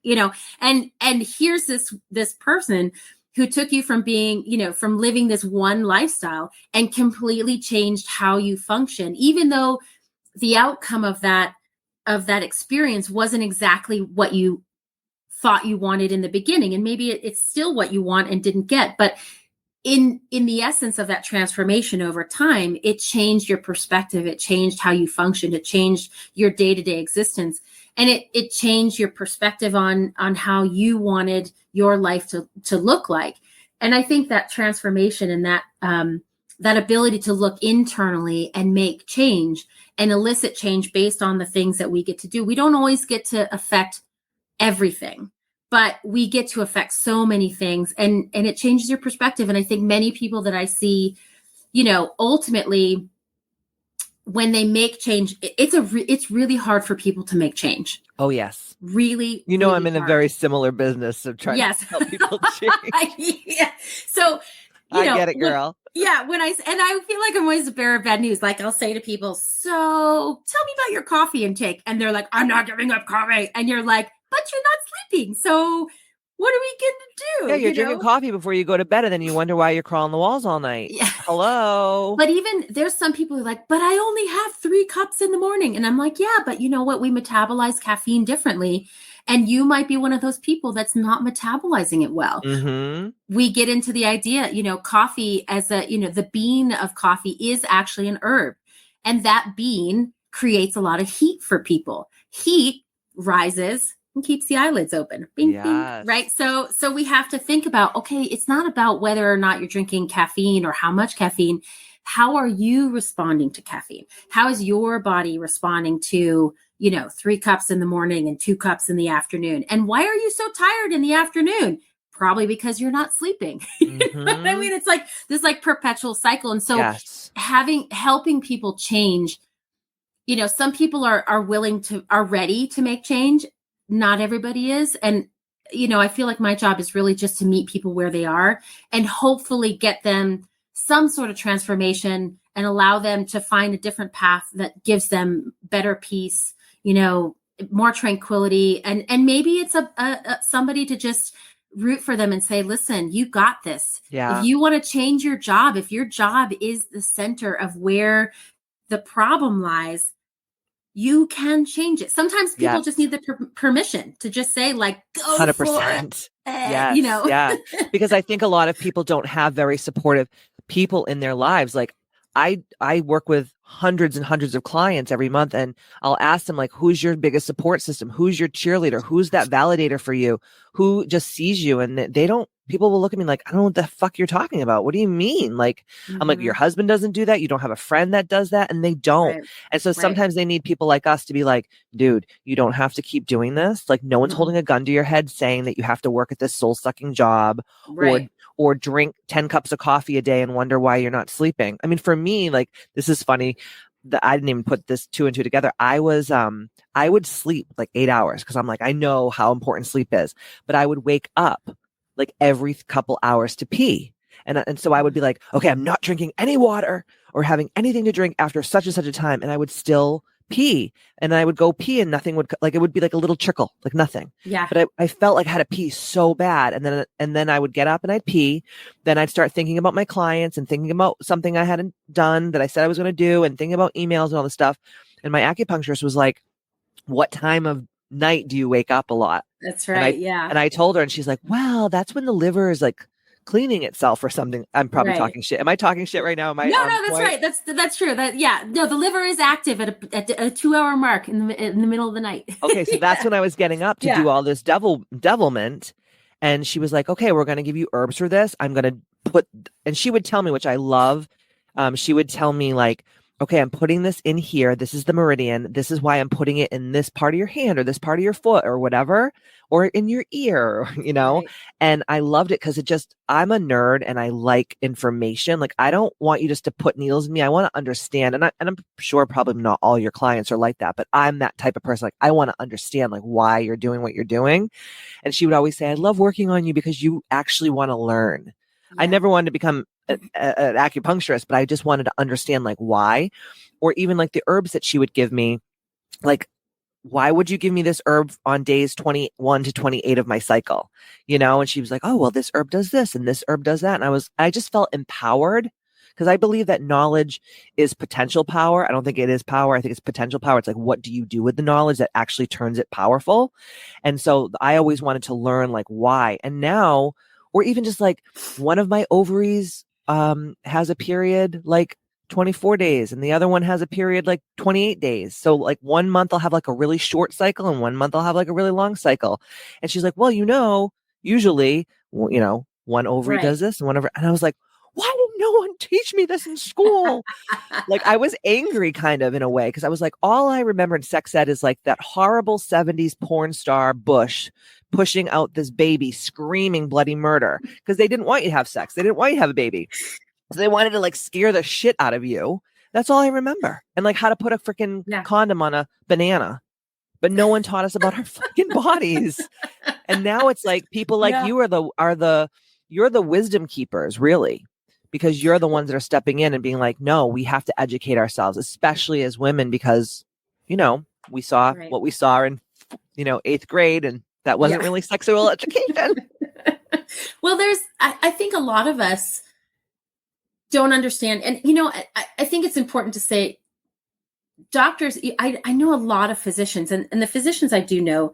and here's this person who took you from being, from living this one lifestyle and completely changed how you function, even though the outcome of that experience wasn't exactly what you thought you wanted in the beginning. And maybe it's still what you want and didn't get, but in the essence of that transformation over time, it changed your perspective. It changed how you functioned. It changed your day-to-day existence. And it changed your perspective on how you wanted your life to look like. And I think that transformation and that ability to look internally and make change and elicit change based on the things that we get to do. We don't always get to affect everything, but we get to affect so many things, and it changes your perspective. And I think many people that I see, ultimately when they make change, it's really hard for people to make change. Oh, yes. Really, really I'm in hard. a very similar business of trying to help people change. Yeah. So, I get it, girl. When I feel like I'm always a bearer of bad news. Like I'll say to people, so tell me about your coffee intake. And they're like, I'm not giving up coffee. And you're like, but you're not sleeping. So what are we going to do? Yeah, you're drinking coffee before you go to bed, and then you wonder why you're crawling the walls all night. Yeah. Hello. But even there's some people who are like, but I only have 3 cups in the morning. And I'm like, yeah, but you know what? We metabolize caffeine differently. And you might be one of those people that's not metabolizing it well. Mm-hmm. We get into the idea, coffee as the bean of coffee is actually an herb. And that bean creates a lot of heat for people. Heat rises and keeps the eyelids open. Bing, yes. bing, right? So we have to think about, okay, it's not about whether or not you're drinking caffeine or how much caffeine. How are you responding to caffeine? How is your body responding to, 3 cups in the morning and 2 cups in the afternoon? And why are you so tired in the afternoon? Probably because you're not sleeping. Mm-hmm. You know what I mean? It's like this perpetual cycle. And so helping people change, some people are ready to make change. Not everybody is. And, I feel like my job is really just to meet people where they are and hopefully get them some sort of transformation and allow them to find a different path that gives them better peace, more tranquility. And maybe it's a somebody to just root for them and say, listen, you got this. Yeah. If you want to change your job, if your job is the center of where the problem lies, you can change it. Sometimes people just need the permission to just say, like, go 100%. For it. Yes. Yeah. Because I think a lot of people don't have very supportive people in their lives. Like I work with hundreds and hundreds of clients every month, and I'll ask them, like, who's your biggest support system? Who's your cheerleader? Who's that validator for you? Who just sees you? And people will look at me like, I don't know what the fuck you're talking about. What do you mean? Like, mm-hmm. I'm like, your husband doesn't do that. You don't have a friend that does that. And they don't. Right. And so sometimes they need people like us to be like, dude, you don't have to keep doing this. Like, no one's holding a gun to your head saying that you have to work at this soul sucking job or drink 10 cups of coffee a day and wonder why you're not sleeping. I mean, for me, like, this is funny that I didn't even put this 2 and 2 together. I would sleep like 8 hours because I'm like, I know how important sleep is, but I would wake up like every couple hours to pee. And so I would be like, okay, I'm not drinking any water or having anything to drink after such and such a time. And I would still pee, and I would go pee and nothing would, like, it would be like a little trickle, like nothing. Yeah. But I felt like I had to pee so bad. And then I would get up and I'd pee. Then I'd start thinking about my clients and thinking about something I hadn't done that I said I was going to do and thinking about emails and all this stuff. And my acupuncturist was like, what time of night do you wake up a lot? That's right. And I told her, and she's like, well, that's when the liver is like cleaning itself or something. I'm probably talking shit. Am I talking shit right now? Am I? No, that's point? Right. That's true. The liver is active at a 2-hour mark in the middle of the night. Okay, so that's when I was getting up to do all this devilment, And she was like, okay, we're going to give you herbs for this. I'm going to put, and she would tell me, which I love. She would tell me like, okay, I'm putting this in here. This is the meridian. This is why I'm putting it in this part of your hand or this part of your foot or whatever, or in your ear, Right. And I loved it because I'm a nerd and I like information. Like, I don't want you just to put needles in me. I want to understand. And I'm sure probably not all your clients are like that, but I'm that type of person. Like, I want to understand like why you're doing what you're doing. And she would always say, I love working on you because you actually want to learn. I Yeah. never wanted to become an acupuncturist, but I just wanted to understand like why, or even like the herbs that she would give me. Like, why would you give me this herb on days 21 to 28 of my cycle? And she was like, oh, well, this herb does this and this herb does that. And I just felt empowered because I believe that knowledge is potential power. I don't think it is power. I think it's potential power. It's like, what do you do with the knowledge that actually turns it powerful? And so I always wanted to learn like why. And now, or even just like one of my ovaries has a period like 24 days and the other one has a period like 28 days. So like 1 month I'll have like a really short cycle and 1 month I'll have like a really long cycle. And she's like, well, usually, one ovary Right. does this and one over. And I was like, why didn't no one teach me this in school? Like, I was angry kind of in a way because I was like, all I remember in sex ed is like that horrible 70s porn star Bush pushing out this baby screaming bloody murder because they didn't want you to have sex. They didn't want you to have a baby. So they wanted to like scare the shit out of you. That's all I remember. And like how to put a freaking condom on a banana. But no one taught us about our fucking bodies. And now it's like people like you you're the wisdom keepers, really. Because you're the ones that are stepping in and being like, no, we have to educate ourselves, especially as women, because, we saw what we saw in, 8th grade, and that wasn't really sexual education. Well, I think a lot of us don't understand. And, I think it's important to say, doctors, I know a lot of physicians, and the physicians I do know,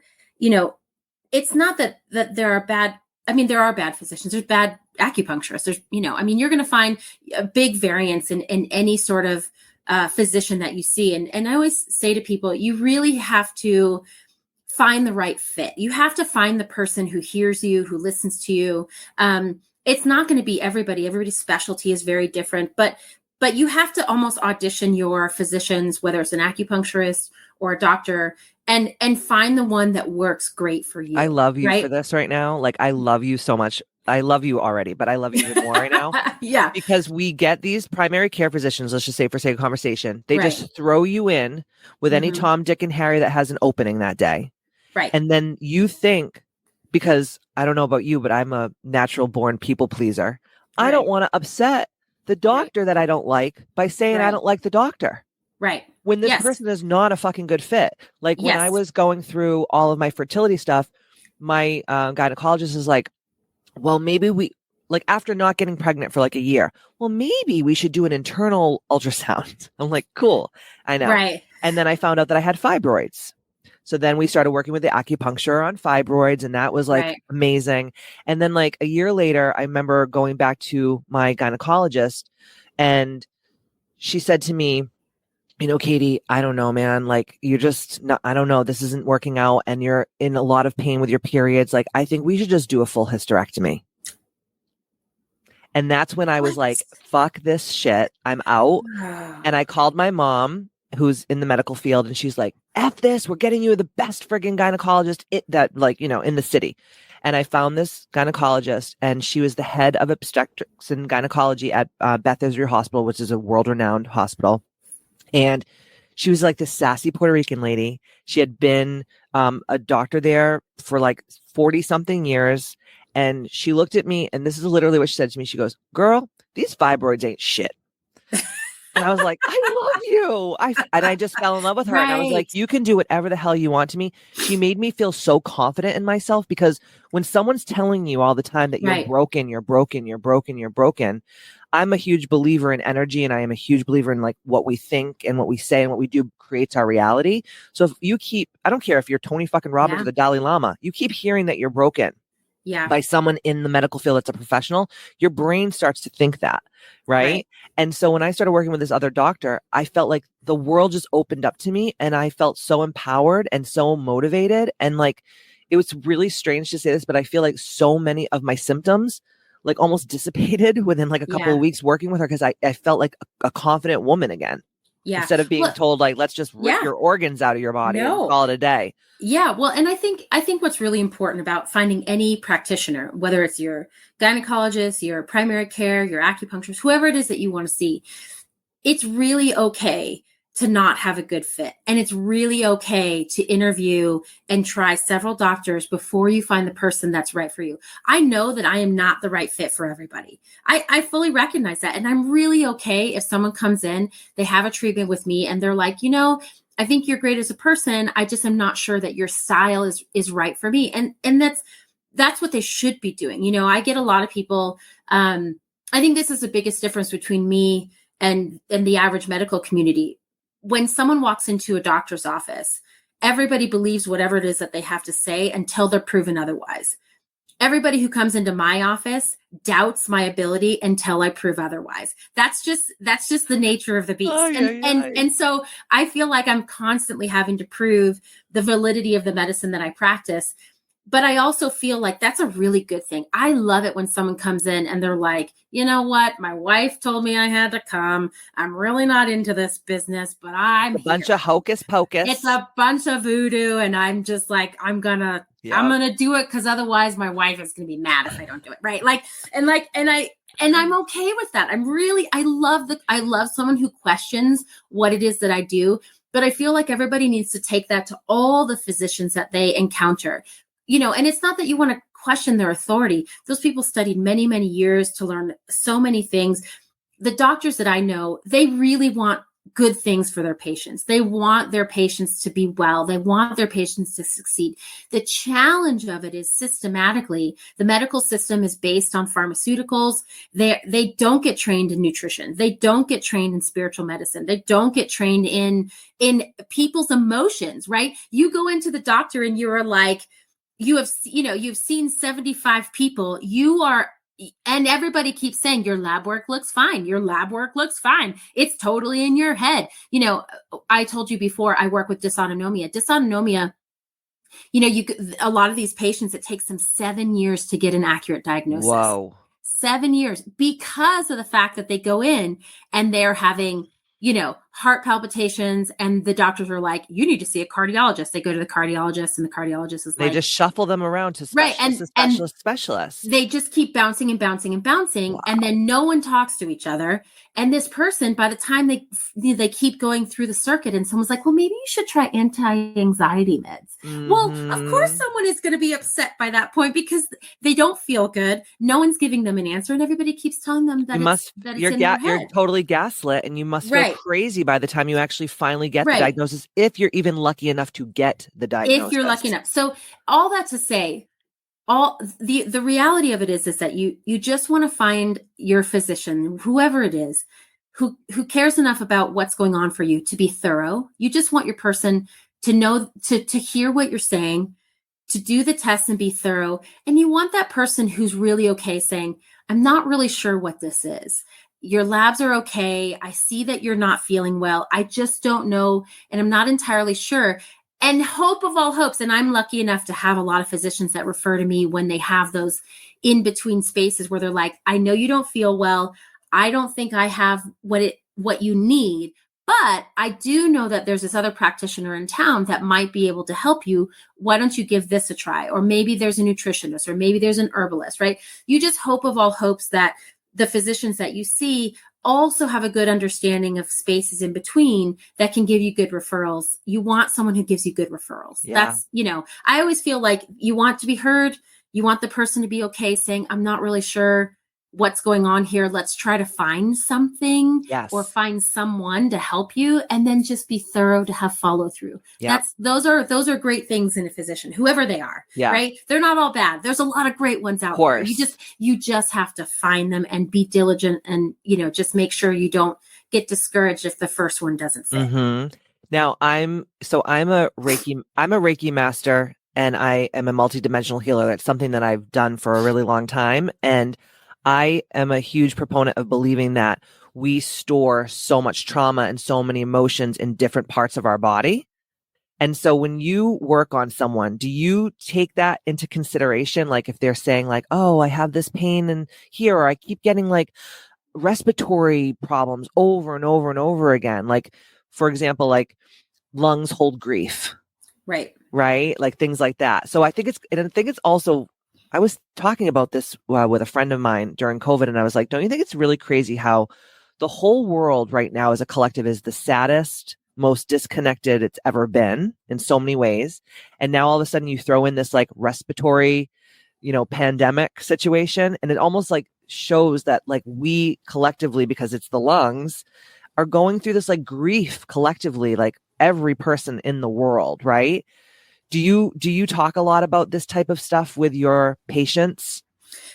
it's not that there are bad. I mean, there are bad physicians. There's bad acupuncturists. There's, you're going to find a big variance in any sort of physician that you see. And I always say to people, you really have to find the right fit. You have to find the person who hears you, who listens to you. It's not going to be everybody. Everybody's specialty is very different, but you have to almost audition your physicians, whether it's an acupuncturist or a doctor, and find the one that works great for you. I love you right? for this right now. Like, I love you so much. I love you already, but I love you even more right now. Yeah. Because we get these primary care physicians, let's just say for sake of conversation, they just throw you in with any Tom, Dick, and Harry that has an opening that day. Right. And then you think, because I don't know about you, but I'm a natural born people pleaser. I don't want to upset the doctor that I don't like by saying I don't like the doctor. Right. When this person is not a fucking good fit. Like when I was going through all of my fertility stuff, my gynecologist is like, well, maybe like after not getting pregnant for like a year, well, maybe we should do an internal ultrasound. I'm like, cool. I know. Right. And then I found out that I had fibroids. So then we started working with the acupuncture on fibroids, and that was like amazing. And then like a year later, I remember going back to my gynecologist, and she said to me, Katie, I don't know, man. Like, you're just not, I don't know. This isn't working out and you're in a lot of pain with your periods. Like, I think we should just do a full hysterectomy. And that's when I was like, fuck this shit. I'm out. And I called my mom, who's in the medical field, and she's like, F this, we're getting you the best friggin' gynecologist in the city. And I found this gynecologist, and she was the head of obstetrics and gynecology at Beth Israel Hospital, which is a world-renowned hospital. And she was like this sassy Puerto Rican lady. She had been a doctor there for like 40 something years. And she looked at me, and this is literally what she said to me. She goes, girl, these fibroids ain't shit. And I was like, I love you. And I just fell in love with her. And I was like, you can do whatever the hell you want to me. She made me feel so confident in myself, because when someone's telling you all the time that you're broken, you're broken, you're broken, you're broken, I'm a huge believer in energy, and I am a huge believer in like what we think and what we say and what we do creates our reality. So if you I don't care if you're Tony fucking Robbins or the Dalai Lama, you keep hearing that you're broken by someone in the medical field that's a professional, your brain starts to think that, right? And so when I started working with this other doctor, I felt like the world just opened up to me, and I felt so empowered and so motivated. And like, it was really strange to say this, but I feel like so many of my symptoms like almost dissipated within like a couple Yeah. of weeks working with her, because I felt like a confident woman again. Yeah. Instead of being Well, told like, let's just rip yeah. your organs out of your body and No. call it a day. Yeah, well, and I think what's really important about finding any practitioner, whether it's your gynecologist, your primary care, your acupuncturist, whoever it is that you want to see, it's really okay to not have a good fit. And it's really okay to interview and try several doctors before you find the person that's right for you. I know that I am not the right fit for everybody. I fully recognize that. And I'm really okay if someone comes in, they have a treatment with me, and they're like, I think you're great as a person. I just am not sure that your style is right for me. And that's what they should be doing. I get a lot of people. I think this is the biggest difference between me and the average medical community. When someone walks into a doctor's office, everybody believes whatever it is that they have to say until they're proven otherwise. Everybody who comes into my office doubts my ability until I prove otherwise. That's just the nature of the beast. And so I feel like I'm constantly having to prove the validity of the medicine that I practice. But I also feel like that's a really good thing. I love it when someone comes in and they're like, you know what? My wife told me I had to come. I'm really not into this business, but I'm a bunch of hocus pocus. It's a bunch of voodoo. And I'm just like, I'm going to do it, because otherwise my wife is going to be mad if I don't do it. Right. And I'm okay with that. I love someone who questions what it is that I do. But I feel like everybody needs to take that to all the physicians that they encounter. And it's not that you want to question their authority. Those people studied many, many years to learn so many things. The doctors that I know, they really want good things for their patients. They want their patients to be well. They want their patients to succeed. The challenge of it is systematically, the medical system is based on pharmaceuticals. They don't get trained in nutrition. They don't get trained in spiritual medicine. They don't get trained in people's emotions, right? You go into the doctor and you're like, you've seen 75 people. And everybody keeps saying your lab work looks fine. Your lab work looks fine. It's totally in your head. I told you before, I work with dysautonomia. Dysautonomia, a lot of these patients, it takes them 7 years to get an accurate diagnosis. Whoa. 7 years, because of the fact that they go in and they're having, heart palpitations, and the doctors are like, you need to see a cardiologist. They go to the cardiologist, and the cardiologist is they just shuffle them around to specialists. They just keep bouncing and bouncing and bouncing. Wow. And then no one talks to each other. And this person, by the time they keep going through the circuit, and someone's like, well, maybe you should try anti-anxiety meds. Mm-hmm. Well, of course someone is going to be upset by that point, because they don't feel good. No one's giving them an answer, and everybody keeps telling them that it's in their head. You're totally gaslit, and you must feel crazy by the time you actually finally get the diagnosis, if you're even lucky enough to get the diagnosis. If you're lucky enough. So all that to say, the reality of it is that you just want to find your physician, whoever it is, who cares enough about what's going on for you to be thorough. You just want your person to know, to hear what you're saying, to do the tests and be thorough. And you want that person who's really okay saying, I'm not really sure what this is. Your labs are okay. I see that you're not feeling well. I just don't know. And I'm not entirely sure. And hope of all hopes, and I'm lucky enough to have a lot of physicians that refer to me when they have those in between spaces where they're like, I know you don't feel well. I don't think I have what you need, but I do know that there's this other practitioner in town that might be able to help you. Why don't you give this a try? Or maybe there's a nutritionist, or maybe there's an herbalist, right? You just hope of all hopes that the physicians that you see also have a good understanding of spaces in between that can give you good referrals. You want someone who gives you good referrals. Yeah. That's, I always feel like you want to be heard. You want the person to be okay saying, I'm not really sure what's going on here. Let's try to find something or find someone to help you, and then just be thorough to have follow through. Yeah. Those are great things in a physician, whoever they are, right? They're not all bad. There's a lot of great ones out there. You just have to find them and be diligent, and, just make sure you don't get discouraged if the first one doesn't fit. Mm-hmm. Now I'm a Reiki master, and I am a multidimensional healer. That's something that I've done for a really long time. And I am a huge proponent of believing that we store so much trauma and so many emotions in different parts of our body. And so when you work on someone, do you take that into consideration? Like if they're saying like, oh, I have this pain in here, or I keep getting like respiratory problems over and over and over again. Like, for example, like lungs hold grief, Right. right? Like things like that. So I think it's also, I was talking about this with a friend of mine during COVID, and I was like, don't you think it's really crazy how the whole world right now as a collective is the saddest, most disconnected it's ever been in so many ways. And now all of a sudden you throw in this like respiratory, pandemic situation. And it almost like shows that like we collectively, because it's the lungs, are going through this like grief collectively, like every person in the world, right? Do you talk a lot about this type of stuff with your patients?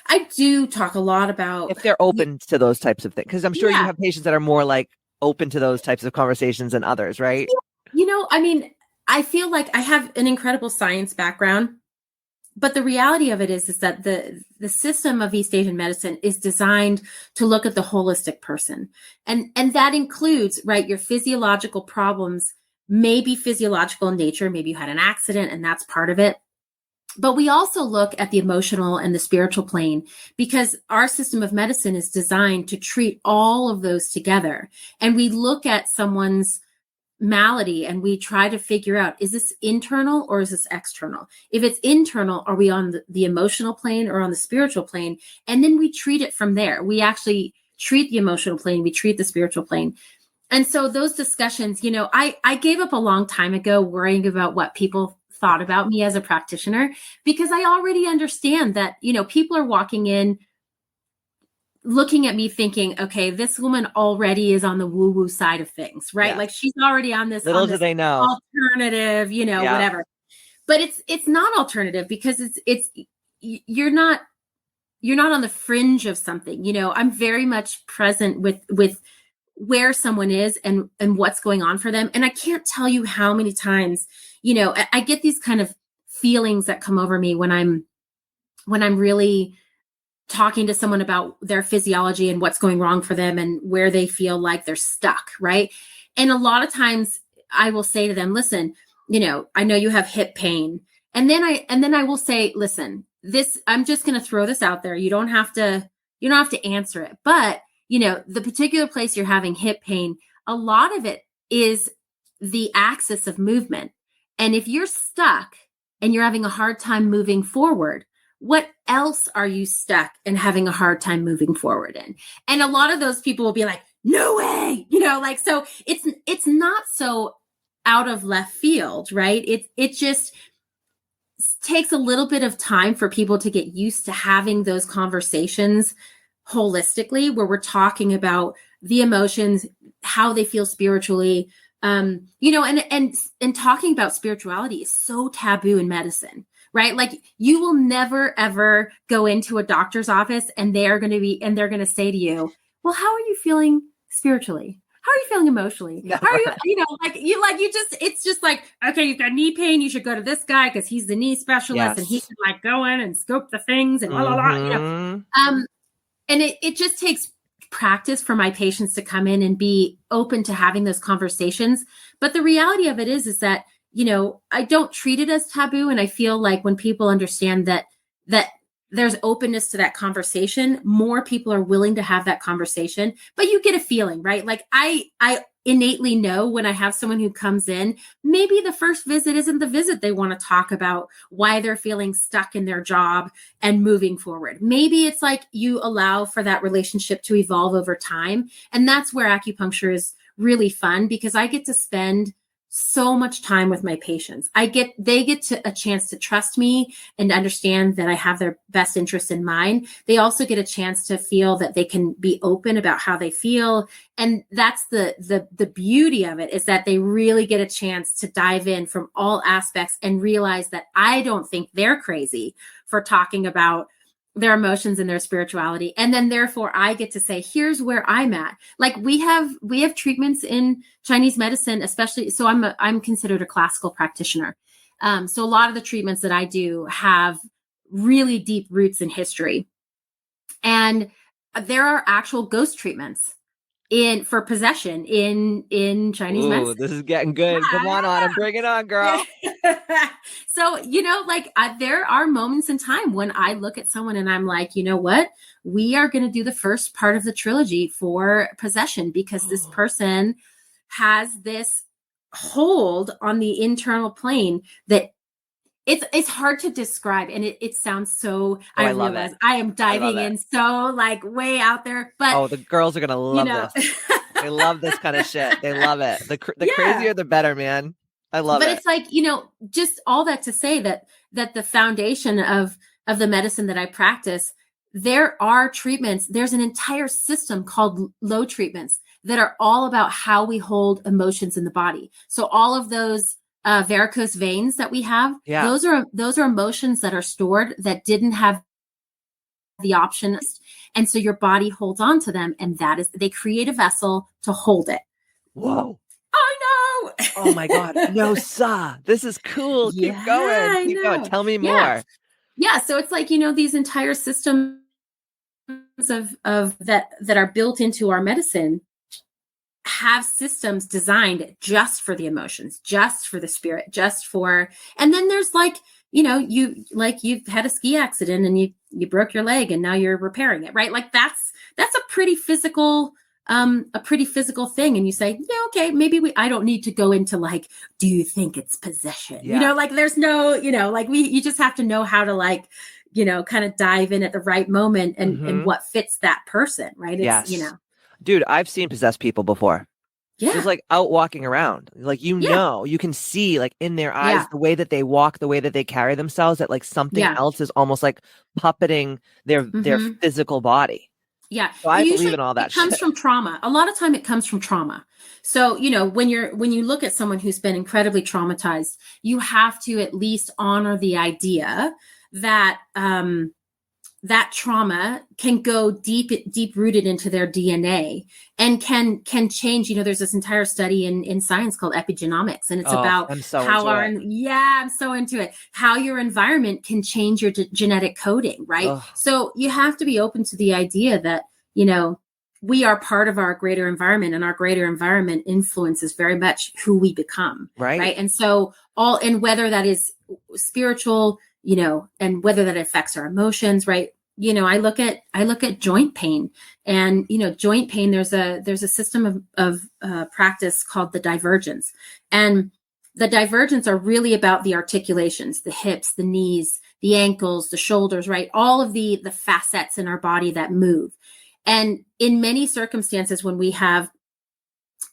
I do talk a lot about, If they're open to those types of things, because I'm sure you yeah. have patients that are more like open to those types of conversations than others, right? I mean, I feel like I have an incredible science background, but the reality of it is that the system of East Asian medicine is designed to look at the holistic person. And that includes, right, your physiological problems may be physiological in nature. Maybe you had an accident and that's part of it. But we also look at the emotional and the spiritual plane because our system of medicine is designed to treat all of those together. And we look at someone's malady and we try to figure out, is this internal or is this external? If it's internal, are we on the emotional plane or on the spiritual plane? And then we treat it from there. We actually treat the emotional plane, we treat the spiritual plane. And so those discussions, I gave up a long time ago worrying about what people thought about me as a practitioner, because I already understand that, people are walking in looking at me thinking, okay, this woman already is on the woo-woo side of things, right? Yeah. Like she's already on this Little do they know. alternative, Yeah. whatever. But it's not alternative because it's you're not on the fringe of something. I'm very much present with where someone is and what's going on for them. And I can't tell you how many times, I get these kind of feelings that come over me when I'm really talking to someone about their physiology and what's going wrong for them and where they feel like they're stuck, right? And a lot of times I will say to them, listen, I know you have hip pain. And then I will say, listen, I'm just going to throw this out there. You don't have to answer it. But, the particular place you're having hip pain, a lot of it is the axis of movement. And if you're stuck and you're having a hard time moving forward, what else are you stuck and having a hard time moving forward in? And a lot of those people will be like, no way, so it's not so out of left field, right? It just takes a little bit of time for people to get used to having those conversations holistically, where we're talking about the emotions, how they feel spiritually, and talking about spirituality is so taboo in medicine. Right? Like you will never, ever go into a doctor's office and they're going to say to you, well, how are you feeling spiritually? How are you feeling emotionally? Never. How are it's just like, okay, you've got knee pain. You should go to this guy because he's the knee specialist and he can like go in and scope the things and and it just takes practice for my patients to come in and be open to having those conversations. But the reality of it is that, I don't treat it as taboo. And I feel like when people understand that there's openness to that conversation, more people are willing to have that conversation. But you get a feeling, right? Like I innately know when I have someone who comes in, maybe the first visit isn't the visit they want to talk about why they're feeling stuck in their job and moving forward. Maybe it's like you allow for that relationship to evolve over time. And that's where acupuncture is really fun because I get to spend so much time with my patients. They get a chance to trust me and understand that I have their best interest in mind. They also get a chance to feel that they can be open about how they feel. And that's the beauty of it, is that they really get a chance to dive in from all aspects and realize that I don't think they're crazy for talking about their emotions and their spirituality. And then therefore I get to say, here's where I'm at. Like we have treatments in Chinese medicine, especially. So I'm considered a classical practitioner. So a lot of the treatments that I do have really deep roots in history. And there are actual ghost treatments for possession in Chinese Ooh, medicine. this is getting good. Come on, Autumn, bring it on, girl. So, like there are moments in time when I look at someone and I'm like, you know what? We are going to do the first part of the trilogy for possession because this person has this hold on the internal plane that it's hard to describe, and it sounds so. Oh, I I love realize it. I am I love diving it. in so like way out there, but Oh, the girls are gonna you love know, this. They love this kind of shit. They love it. The yeah. crazier, the better, man. I love But it. it's like, just all that to say that the foundation of the medicine that I practice, there are treatments. There's an entire system called low treatments that are all about how we hold emotions in the body. So all of those varicose veins that we have, Yeah. those are emotions that are stored that didn't have the option. And so your body holds on to them. And they create a vessel to hold it. Whoa. I know. Oh my God. No, sir. This is cool. Yeah, Keep going. I Keep going. know. Tell me Yeah. more. Yeah. So it's like, these entire systems of that are built into our medicine have systems designed just for the emotions, just for the spirit, and then there's like, you've had a ski accident and you broke your leg and now you're repairing it, right? Like that's a pretty physical thing. And you say, yeah, okay, maybe I don't need to go into like, do you think it's possession? Yeah. Like there's no, like you just have to know how to like, kind of dive in at the right moment and what fits that person, right? It's, Yes. Dude, I've seen possessed people before. yeah, Just like out walking around. Like, yeah, you can see like in their eyes, yeah, the way that they walk, the way that they carry themselves, that like something yeah. else is almost like puppeting their hmm physical body. Yeah. So And I believe usually in all it that comes shit. from trauma. A lot of time it comes from trauma. So, when you look at someone who's been incredibly traumatized, you have to at least honor the idea that that trauma can go deep rooted into their DNA and can change. There's this entire study in science called epigenomics, and it's Oh, about I'm so how into it. I'm so into it, how your environment can change your genetic coding, right? Oh, So you have to be open to the idea that, we are part of our greater environment, and our greater environment influences very much who we become. right. Right. And so and whether that is spiritual, and whether that affects our emotions, right? I look at joint pain, and joint pain. There's a system of practice called the divergence, and the divergence are really about the articulations, the hips, the knees, the ankles, the shoulders, right? All of the facets in our body that move. And in many circumstances, when we have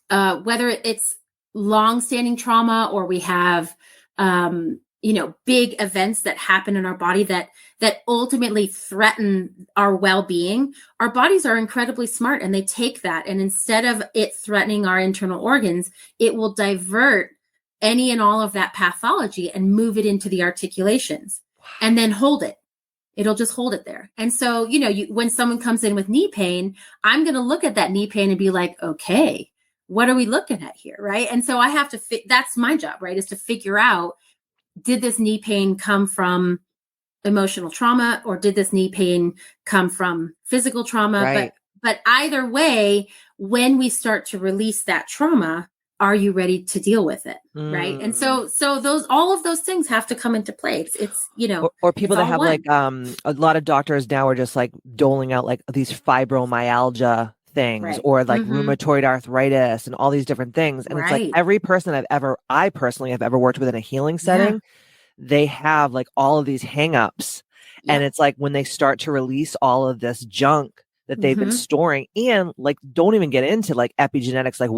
whether it's long-standing trauma or we have big events that happen in our body that ultimately threaten our well-being, our bodies are incredibly smart, and they take that, and instead of it threatening our internal organs, it will divert any and all of that pathology and move it into the articulations and then hold it. It'll just hold it there. And so, when someone comes in with knee pain, I'm going to look at that knee pain and be like, okay, what are we looking at here? Right. And so I have to that's my job, right? Is to figure out, did this knee pain come from emotional trauma, or did this knee pain come from physical trauma? Right. But either way, when we start to release that trauma, are you ready to deal with it? Right. And so all of those things have to come into play. It's or people it's that all have one. like a lot of doctors now are just like doling out like these fibromyalgia things, Right. or like rheumatoid arthritis and all these different things. And it's like Right. every person I personally have ever worked with in a healing setting, they have like all of these hangups. And it's like when they start to release all of this junk that they've been storing, and like don't even get into like epigenetics, like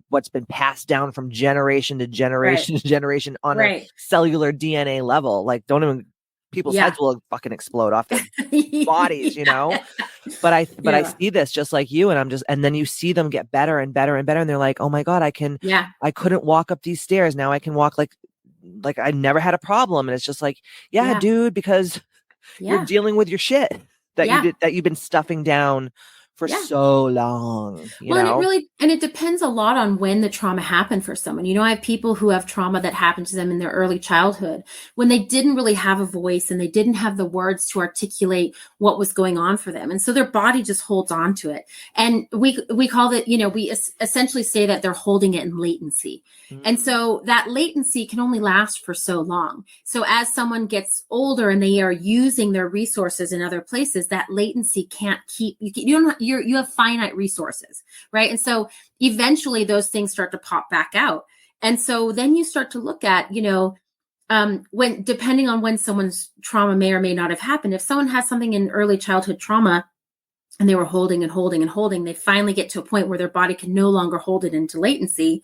what's been passed down from generation to generation to generation on a cellular DNA level. Like don't even, people's heads will fucking explode off their bodies, But I see this just like you, and then you see them get better and better and better, and they're like, oh my God, I couldn't walk up these stairs. Now I can walk like I never had a problem. And it's just like, dude, because you're dealing with your shit that you've been stuffing down for Yeah. so long, you Well, and know? it depends a lot on when the trauma happened for someone. You know, I have people who have trauma that happened to them in their early childhood when they didn't really have a voice and they didn't have the words to articulate what was going on for them. And so their body just holds on to it. And we call it, you know, essentially say that they're holding it in latency. And Mm. so that latency can only last for so long. So as someone gets older and they are using their resources in other places, that latency can't keep, you have finite resources, right? And so eventually those things start to pop back out. And so then you start to look at, you know, when, depending on when someone's trauma may or may not have happened, if someone has something in early childhood trauma and they were holding and holding and holding, they finally get to a point where their body can no longer hold it into latency.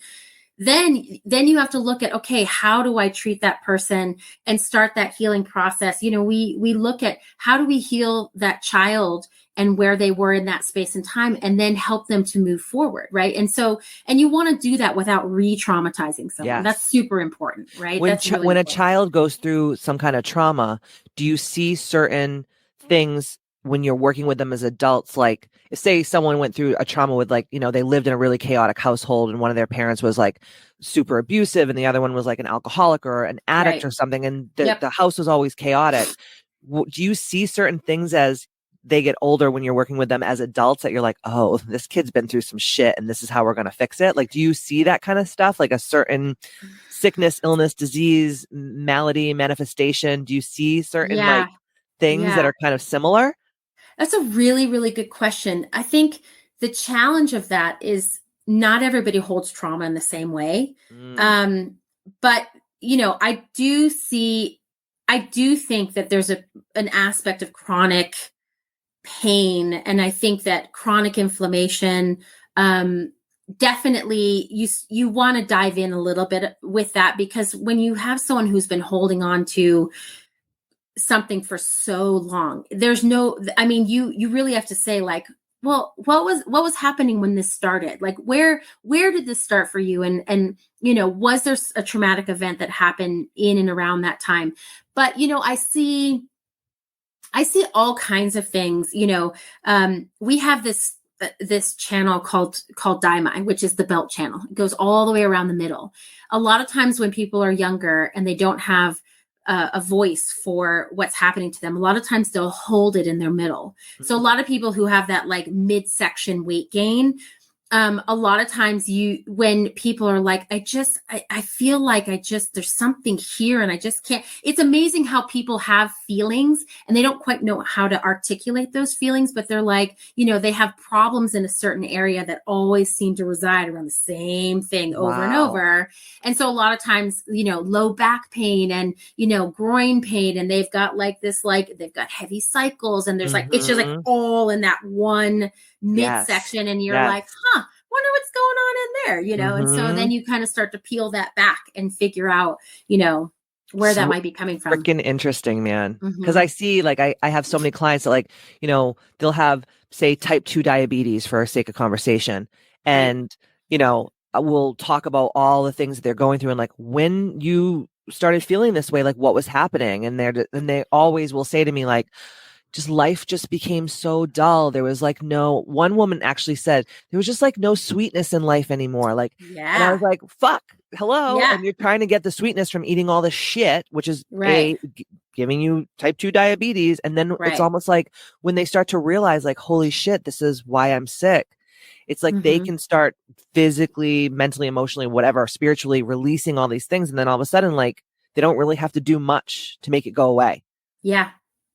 Then you have to look at, okay, how do I treat that person and start that healing process? You know, we look at how do we heal that child and where they were in that space and time, and then help them to move forward, right? And so, and you want to do that without re-traumatizing someone. Yes. That's super important, right? When That's really when a important. child goes through some kind of trauma, do you see certain things when you're working with them as adults? Like, say someone went through a trauma with, like, you know, they lived in a really chaotic household and one of their parents was like super abusive and the other one was like an alcoholic or an addict Right. or something, and Yep. the house was always chaotic. Do you see certain things as they get older when you're working with them as adults that you're like, oh, this kid's been through some shit and this is how we're going to fix it? Like, do you see that kind of stuff? Like a certain sickness, illness, disease, malady, manifestation? Do you see certain Yeah. like things that Yeah. are kind of similar? That's a really, really good question. I think the challenge of that is not everybody holds trauma in the same way. Mm. But you know, I do think that there's an aspect of chronic pain, and I think that chronic inflammation, definitely you want to dive in a little bit with that, because when you have someone who's been holding on to something for so long, there's no, I mean, you really have to say, like, well, what was happening when this started? Like, where did this start for you? And you know, was there a traumatic event that happened in and around that time? But you know, I see all kinds of things. You know, we have this channel called Daimai, which is the belt channel. It goes all the way around the middle. A lot of times when people are younger and they don't have a voice for what's happening to them, a lot of times they'll hold it in their middle. So a lot of people who have that like midsection weight gain, a lot of times when people are like, I feel like there's something here and I just can't. It's amazing how people have feelings and they don't quite know how to articulate those feelings, but they're like, you know, they have problems in a certain area that always seem to reside around the same thing over and Wow. over. And so a lot of times, you know, low back pain and, you know, groin pain, and they've got like this, like they've got heavy cycles, and there's like, it's just like all in that one midsection, and you're like, wonder what's going on in there, you know? And so then you kind of start to peel that back and figure out, you know, where that might be coming from. Freaking interesting, man. Because I see, like, I have so many clients that, like, you know, they'll have, say, type 2 diabetes for sake of conversation. And, you know, we'll talk about all the things that they're going through. And like, when you started feeling this way, like what was happening? And they always will say to me, like, just life just became so dull. There was like one woman actually said there was just like no sweetness in life anymore. Like, and I was like, fuck, hello. Yeah. And you're trying to get the sweetness from eating all the shit, which is giving you type 2 diabetes. And then it's almost like when they start to realize, like, holy shit, this is why I'm sick. It's like they can start physically, mentally, emotionally, whatever, spiritually releasing all these things. And then all of a sudden, like, they don't really have to do much to make it go away. Yeah.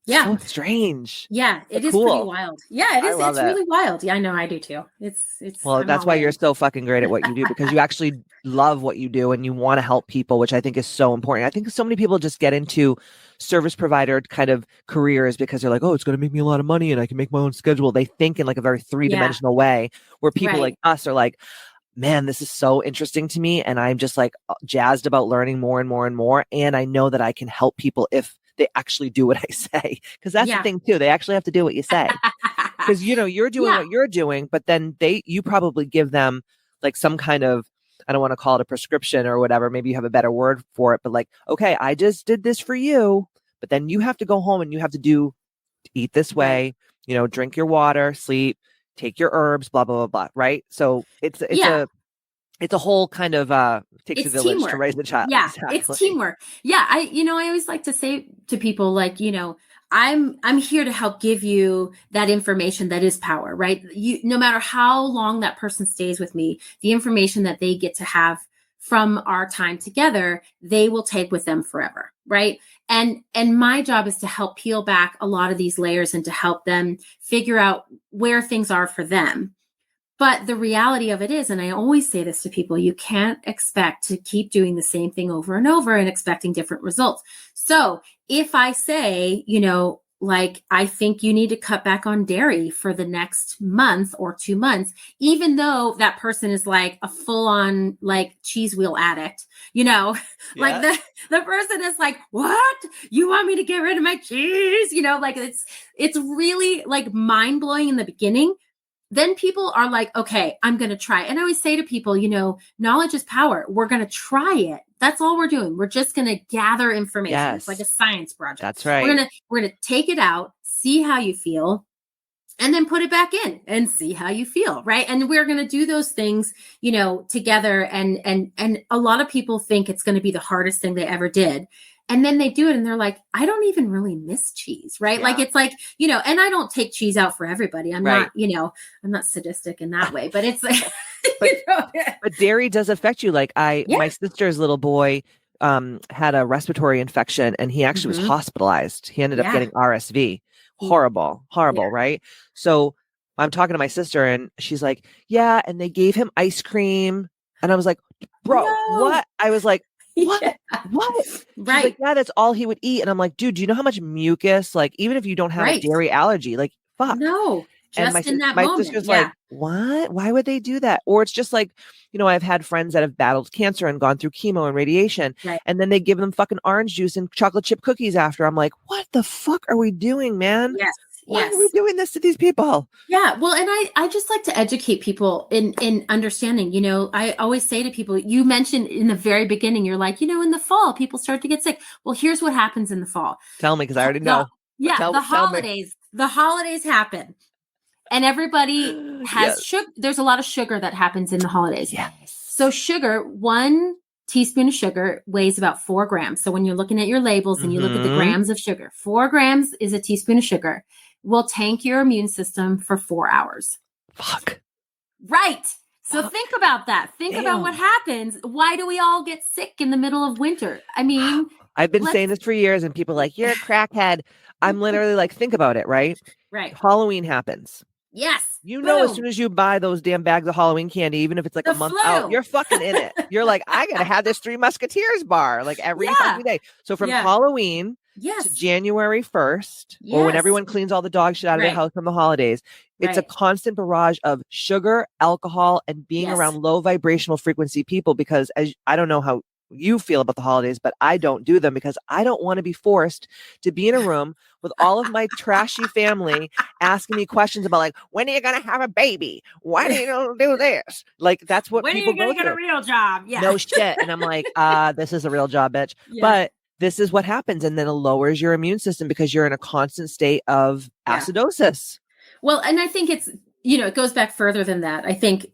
Yeah. So strange. Yeah, it is cool. Pretty wild. Yeah, it is. I love it's really wild. Yeah, I know. I do too. It's well, that's why you're so fucking great at what you do, because you actually love what you do and you want to help people, which I think is so important. I think so many people just get into service provider kind of careers because they're like, oh, it's going to make me a lot of money and I can make my own schedule. They think in like a very three-dimensional way, where people like us are like, man, this is so interesting to me. And I'm just like jazzed about learning more and more and more. And I know that I can help people if they actually do what I say. Because that's the thing too. They actually have to do what you say. Because, you know, you're doing what you're doing, but then you probably give them like some kind of, I don't want to call it a prescription or whatever. Maybe you have a better word for it, but like, okay, I just did this for you, but then you have to go home and you have to eat this way, you know, drink your water, sleep, take your herbs, blah, blah, blah, blah. Right. So it's Yeah. a whole kind of, takes a It's village to teamwork. raise a child. Yeah, it's Exactly. teamwork. Yeah, I always like to say to people, like, I'm here to help give you that information that is power, right? No matter how long that person stays with me, the information that they get to have from our time together, they will take with them forever, right? And my job is to help peel back a lot of these layers and to help them figure out where things are for them. But the reality of it is, and I always say this to people, you can't expect to keep doing the same thing over and over and expecting different results. So if I say, like, I think you need to cut back on dairy for the next month or 2 months, even though that person is like a full on like cheese wheel addict, like the person is like, what? You want me to get rid of my cheese? Like it's really like mind blowing in the beginning. Then people are like, okay, I'm going to try. And I always say to people, knowledge is power. We're going to try it. That's all we're doing. We're just going to gather information. Yes. It's like a science project. That's right. We're going to take it out, see how you feel, and then put it back in and see how you feel. Right. And we're going to do those things, together. And a lot of people think it's going to be the hardest thing they ever did. And then they do it and they're like, I don't even really miss cheese, right? Yeah. Like, it's like, and I don't take cheese out for everybody. I'm not, I'm not sadistic in that way, but it's like, but dairy does affect you. Like my sister's little boy had a respiratory infection and he actually was hospitalized. He ended up getting RSV. Horrible, right? So I'm talking to my sister and she's like, yeah. And they gave him ice cream. And I was like, bro, what? I was like, what? Yeah. What? Right. Like, yeah, that's all he would eat. And I'm like, dude, do you know how much mucus, like, even if you don't have a dairy allergy, like, fuck. No. And my sister's like, what? Why would they do that? Or it's just like, I've had friends that have battled cancer and gone through chemo and radiation. Right. And then they give them fucking orange juice and chocolate chip cookies after. I'm like, what the fuck are we doing, man? Yes. Why are we doing this to these people? Yeah. Well, and I just like to educate people in understanding, I always say to people, you mentioned in the very beginning, you're like, in the fall, people start to get sick. Well, here's what happens in the fall. Tell me, because I already know. The holidays happen. And everybody has sugar. There's a lot of sugar that happens in the holidays. Yes. So sugar, 1 teaspoon of sugar weighs about 4 grams. So when you're looking at your labels and you look at the grams of sugar, 4 grams is a teaspoon of sugar. Will tank your immune system for 4 hours. Fuck. Right. So think about that. Think about what happens. Why do we all get sick in the middle of winter? I mean, I've been saying this for years and people are like, you're a crackhead. I'm literally like, think about it, right? Right. Halloween happens. Yes. As soon as you buy those damn bags of Halloween candy, even if it's like a month out, you're fucking in it. You're like, I got to have this Three Musketeers bar like every fucking day. So from Halloween to January 1st, or when everyone cleans all the dog shit out of their house from the holidays, it's a constant barrage of sugar, alcohol, and being around low vibrational frequency people, because I don't know how you feel about the holidays, but I don't do them because I don't want to be forced to be in a room with all of my trashy family asking me questions about, like, when are you going to have a baby? Why do you do this? Like, that's what people go through. When are you going to get a real job? Yeah. No shit. And I'm like, this is a real job, bitch. Yeah. But this is what happens. And then it lowers your immune system because you're in a constant state of acidosis. Well, and I think it's, it goes back further than that. I think,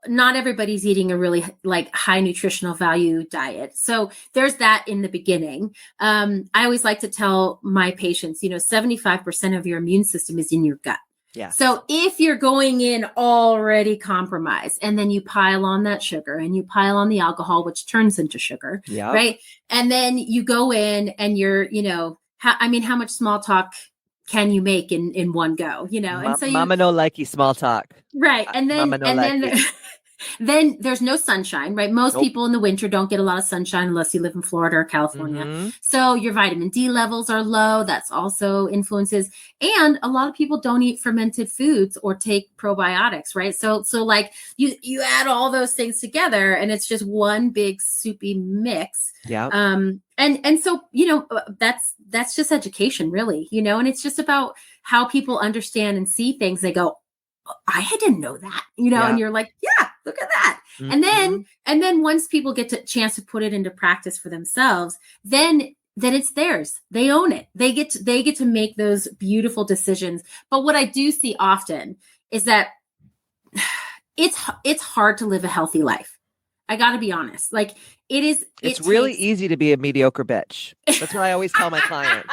not everybody's eating a really like high nutritional value diet. So there's that in the beginning. I always like to tell my patients, 75% of your immune system is in your gut. Yeah. So if you're going in already compromised and then you pile on that sugar and you pile on the alcohol, which turns into sugar, right? And then you go in and you're, how much small talk can you make in one go, and so mama no likey small talk. Right. And then, then there's no sunshine, right? Most people in the winter don't get a lot of sunshine unless you live in Florida or California. So your vitamin D levels are low. That's also influences. And a lot of people don't eat fermented foods or take probiotics, right? So like you add all those things together and it's just one big soupy mix. Yeah. And so, that's just education really, and it's just about how people understand and see things. They go, I didn't know that, and you're like, yeah, look at that. And then once people get a chance to put it into practice for themselves, then it's theirs. They own it. They get to make those beautiful decisions. But what I do see often is that it's hard to live a healthy life. I got to be honest. Like it is. It's really easy to be a mediocre bitch. That's what I always tell my clients.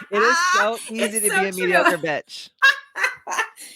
It is so easy to be a mediocre bitch.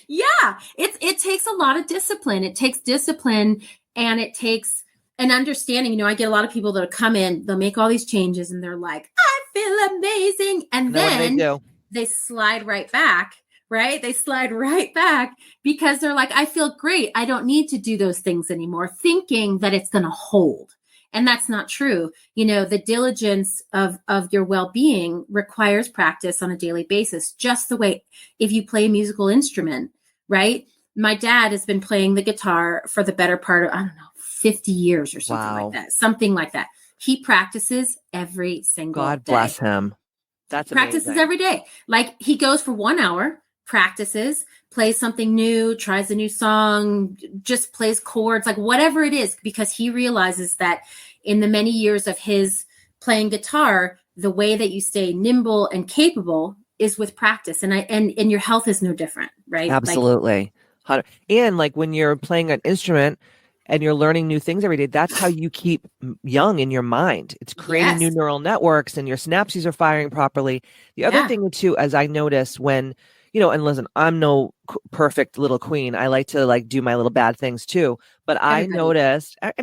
Yeah, it takes a lot of discipline. It takes discipline, and it takes an understanding. You know, I get a lot of people that come in, they'll make all these changes, and they're like, "I feel amazing," and then they slide right back. Right? They slide right back because they're like, "I feel great. I don't need to do those things anymore," thinking that it's going to hold. And that's not true. You know, the diligence of your well-being requires practice on a daily basis, just the way if you play a musical instrument, right? My dad has been playing the guitar for the better part of, I don't know, 50 years or something like that. Something like that. He practices every single day. God bless him. That's amazing. Practices every day. Like he goes for 1 hour, practices, plays something new, tries a new song, just plays chords, like whatever it is, because he realizes that in the many years of his playing guitar, the way that you stay nimble and capable is with practice. And your health is no different, right? Absolutely. And like when you're playing an instrument and you're learning new things every day, that's how you keep young in your mind. It's creating new neural networks and your synapses are firing properly. The other thing too, as I notice when, you know, and listen, I'm no perfect little queen. I like to like do my little bad things too. But I noticed, it's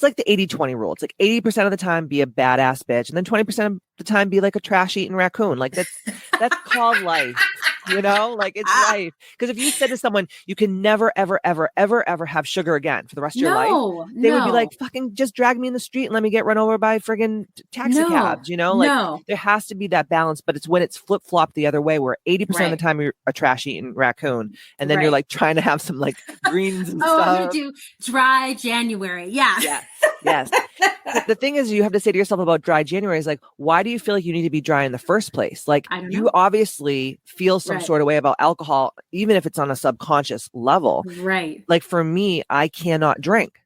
like the 80-20 rule. It's like 80% of the time be a badass bitch. And then 20% of the time be like a trash eating raccoon. Like that's called life. You know, like it's life. Because if you said to someone, you can never, ever, ever, ever, ever have sugar again for the rest of your life, they would be like, fucking just drag me in the street and let me get run over by friggin' taxi cabs. You know, like there has to be that balance, but it's when it's flip flop the other way where 80% of the time you're a trash eating raccoon. And then you're like trying to have some like greens and stuff. I'm going to do dry January. Yeah. Yes. The thing is, you have to say to yourself about dry January is like, why do you feel like you need to be dry in the first place? Like you obviously feel some sort of way about alcohol, even if it's on a subconscious level. Right. Like for me, I cannot drink.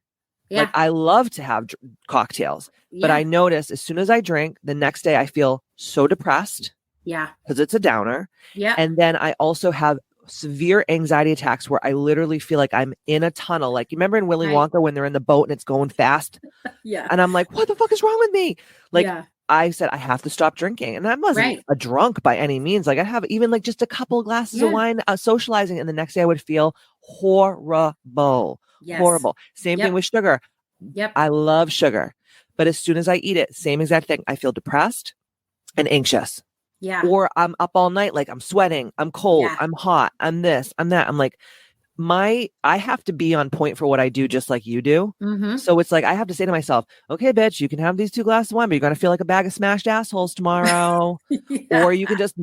Yeah. Like I love to have cocktails, but I notice as soon as I drink, the next day I feel so depressed. Yeah. Because it's a downer. Yeah. And then I also have severe anxiety attacks where I literally feel like I'm in a tunnel. Like you remember in Willy Wonka when they're in the boat and it's going fast? Yeah. And I'm like, what the fuck is wrong with me? Like I said, I have to stop drinking. And I wasn't a drunk by any means. Like I have even like just a couple of glasses of wine socializing. And the next day I would feel horrible. Yes. Horrible. Same thing with sugar. Yep. I love sugar. But as soon as I eat it, same exact thing. I feel depressed and anxious. Yeah. Or I'm up all night, like I'm sweating, I'm cold, I'm hot, I'm this, I'm that. I'm like, I have to be on point for what I do, just like you do. Mm-hmm. So it's like, I have to say to myself, okay, bitch, you can have these 2 glasses of wine, but you're going to feel like a bag of smashed assholes tomorrow. Or you can just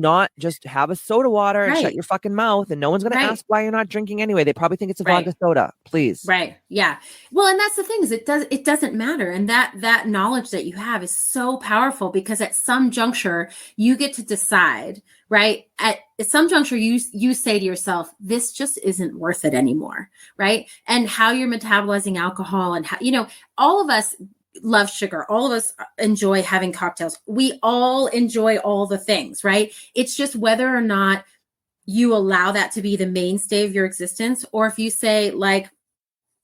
have a soda water and shut your fucking mouth. And no one's going to ask why you're not drinking anyway. They probably think it's a vodka soda. Please. Right. Yeah. Well, and that's the thing is it doesn't matter. And that knowledge that you have is so powerful because at some juncture you get to decide, right? At some juncture, you say to yourself, this just isn't worth it anymore, right? And how you're metabolizing alcohol and how, you know, all of us love sugar. All of us enjoy having cocktails. We all enjoy all the things, right? It's just whether or not you allow that to be the mainstay of your existence, or if you say like,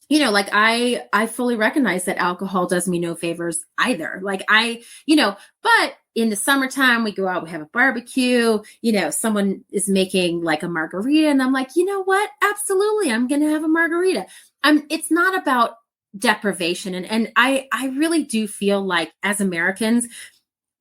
you know, like I fully recognize that alcohol does me no favors either. Like but in the summertime, we go out, we have a barbecue, you know, someone is making like a margarita and I'm like, you know what? Absolutely. I'm going to have a margarita. It's not about deprivation. And I really do feel like as Americans,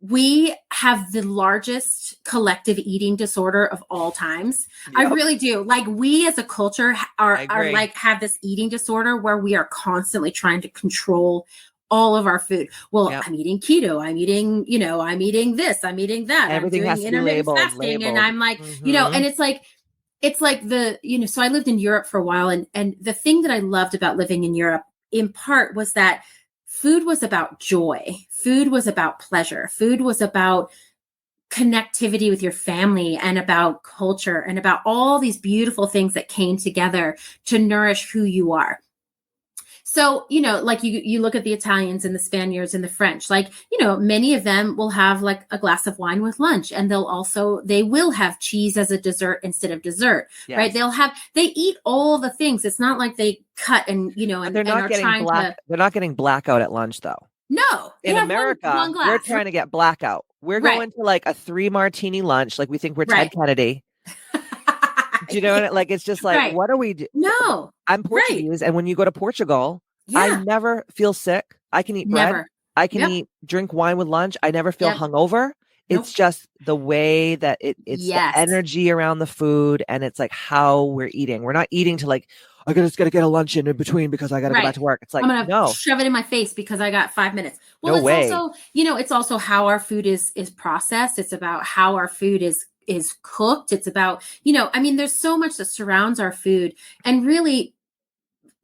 we have the largest collective eating disorder of all times. Yep. I really do. Like we as a culture are like have this eating disorder where we are constantly trying to control all of our food. Well, I'm eating keto. I'm eating, you know, I'm eating this. I'm eating that. Everything has to be labeled. And I'm like, you know, and it's like the, you know, so I lived in Europe for a while. And the thing that I loved about living in Europe in part was that food was about joy. Food was about pleasure. Food was about connectivity with your family and about culture and about all these beautiful things that came together to nourish who you are. So, like you look at the Italians and the Spaniards and the French, like, many of them will have like a glass of wine with lunch, and they will have cheese as a dessert instead of dessert, Yes. right? They eat all the things. It's not like they cut and, But they're and not are getting trying to. they're not getting blackout at lunch though. No, they In have America, one glass. we're trying to get blackout. We're Right. going to like a 3 martini lunch. Like we think we're Right. Ted Kennedy. Do you know what like it's just like, Right. what are we doing? No. I'm Portuguese. And when you go to Portugal, I Yeah. never feel sick. I can eat bread. Never. I can Yep. drink wine with lunch. I never feel Yep. hungover. Nope. It's just the way that it's Yes. the energy around the food, and it's like how we're eating. We're not eating to like, I just got to get a lunch in between because I got to go back to work. It's like, I'm gonna no, shove it in my face because I got 5 minutes. Well, no it's way. also, it's also how our food is processed. It's about how our food is cooked. It's about, there's so much that surrounds our food, and really,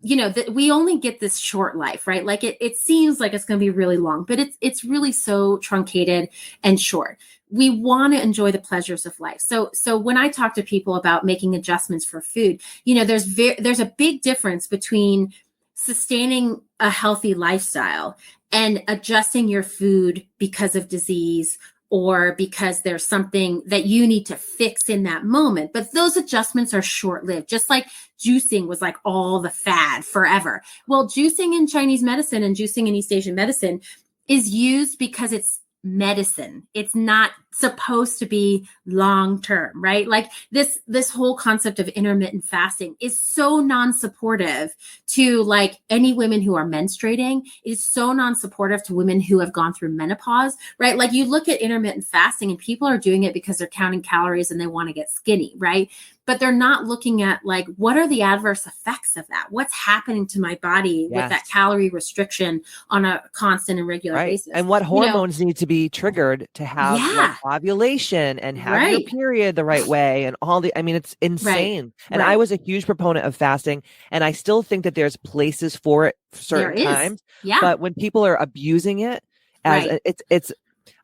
that we only get this short life, right? Like it seems like it's going to be really long, but it's really so truncated and short. We want to enjoy the pleasures of life. So when I talk to people about making adjustments for food, there's a big difference between sustaining a healthy lifestyle and adjusting your food because of disease or because there's something that you need to fix in that moment. But those adjustments are short-lived, just like juicing was like all the fad forever. Well, juicing in Chinese medicine and juicing in East Asian medicine is used because it's medicine. It's not supposed to be long-term, right? Like this whole concept of intermittent fasting is so non-supportive to like any women who are menstruating. It is so non-supportive to women who have gone through menopause, right? Like you look at intermittent fasting and people are doing it because they're counting calories and they want to get skinny, right? But they're not looking at like, what are the adverse effects of that? What's happening to my body with that calorie restriction on a constant and regular basis? And what hormones need to be triggered to have like, ovulation and have your period the right way and all the, it's insane. And I was a huge proponent of fasting, and I still think that there's places for it certain times. Yeah. But when people are abusing it as it's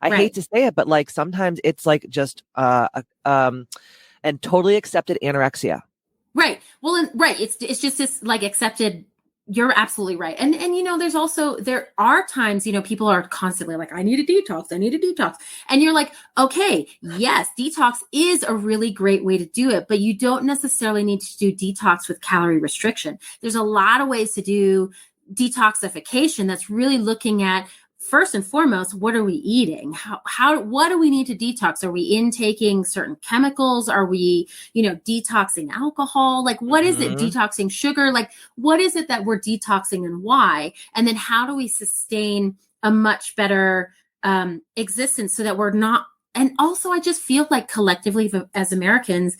I hate to say it, but like sometimes it's like just and totally accepted anorexia. Right. Well, it's just this like accepted. You're absolutely right. And there are times, people are constantly like, I need a detox. And you're like, okay, yes, detox is a really great way to do it, but you don't necessarily need to do detox with calorie restriction. There's a lot of ways to do detoxification that's really looking at, first and foremost, what are we eating? What do we need to detox? Are we intaking certain chemicals? Are we, detoxing alcohol? Like, what is it? Detoxing sugar? Like, what is it that we're detoxing and why? And then how do we sustain a much better existence so that we're not, and also I just feel like collectively as Americans,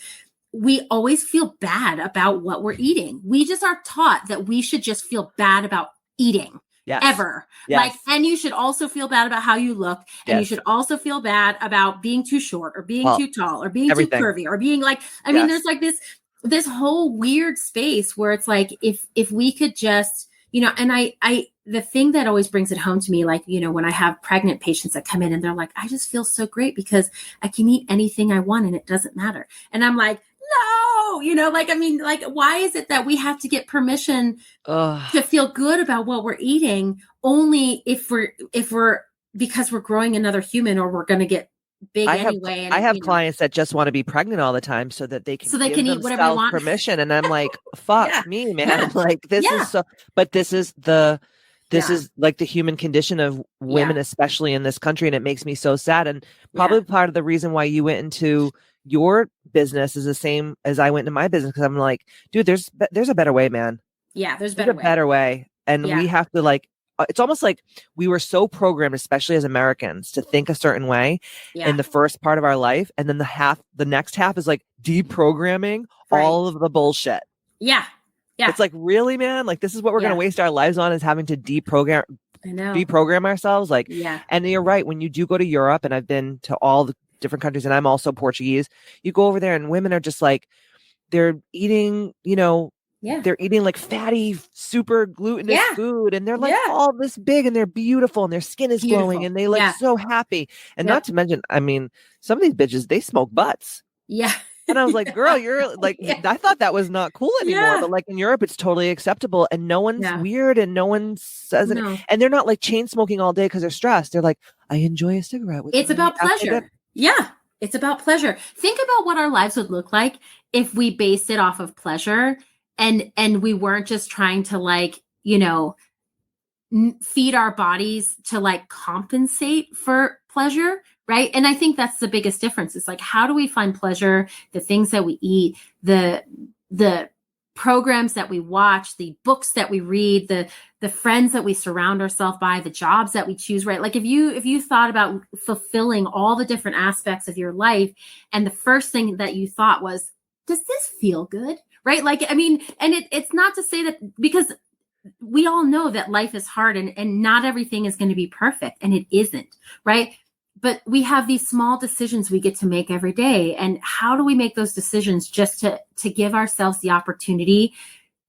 we always feel bad about what we're eating. We just are taught that we should just feel bad about eating. Yes. Ever. Yes. Like, and you should also feel bad about how you look. And you should also feel bad about being too short or being too tall or being too curvy or being like, I mean, there's like this whole weird space where it's like, if we could just, and the thing that always brings it home to me, like, when I have pregnant patients that come in and they're like, I just feel so great because I can eat anything I want and it doesn't matter. And I'm like, no, why is it that we have to get permission to feel good about what we're eating only if we're because we're growing another human or we're going to get big anyway? I have clients that just want to be pregnant all the time so that they can eat whatever they want. Permission. And I'm like, fuck me, man. Yeah. Like this is so, but this is like the human condition of women, especially in this country. And it makes me so sad. And probably part of the reason why you went into your business is the same as I went into my business. Cause I'm like, dude, there's a better way, man. Yeah. There's a better way. And we have to like, it's almost like we were so programmed, especially as Americans, to think a certain way in the first part of our life. And then the next half is like deprogramming all of the bullshit. Yeah. Yeah. It's like, really, man? Like, this is what we're going to waste our lives on, is having to deprogram ourselves. Like, and you're right. When you do go to Europe, and I've been to all the different countries, and I'm also Portuguese, you go over there and women are just like, they're eating, they're eating like fatty, super glutinous food. And they're like all this big, and they're beautiful, and their skin is glowing, and they look so happy. And not to mention, some of these bitches, they smoke butts. Yeah. And I was like, girl, you're like, Yeah. I thought that was not cool anymore. Yeah. But like in Europe, it's totally acceptable and no one's Yeah. weird and no one says it. No. And they're not like chain smoking all day because they're stressed. They're like, I enjoy a cigarette with It's my about after dinner. pleasure. Yeah. It's about pleasure. Think about what our lives would look like if we based it off of pleasure and we weren't just trying to like, feed our bodies to like compensate for pleasure, right? And I think that's the biggest difference. It's like, how do we find pleasure? The things that we eat, the programs that we watch, the books that we read, the friends that we surround ourselves by, the jobs that we choose, right? Like if you thought about fulfilling all the different aspects of your life, and the first thing that you thought was, does this feel good? Right? Like, I mean, and it's not to say that, because we all know that life is hard and not everything is going to be perfect, and it isn't, right? But we have these small decisions we get to make every day. And how do we make those decisions just to give ourselves the opportunity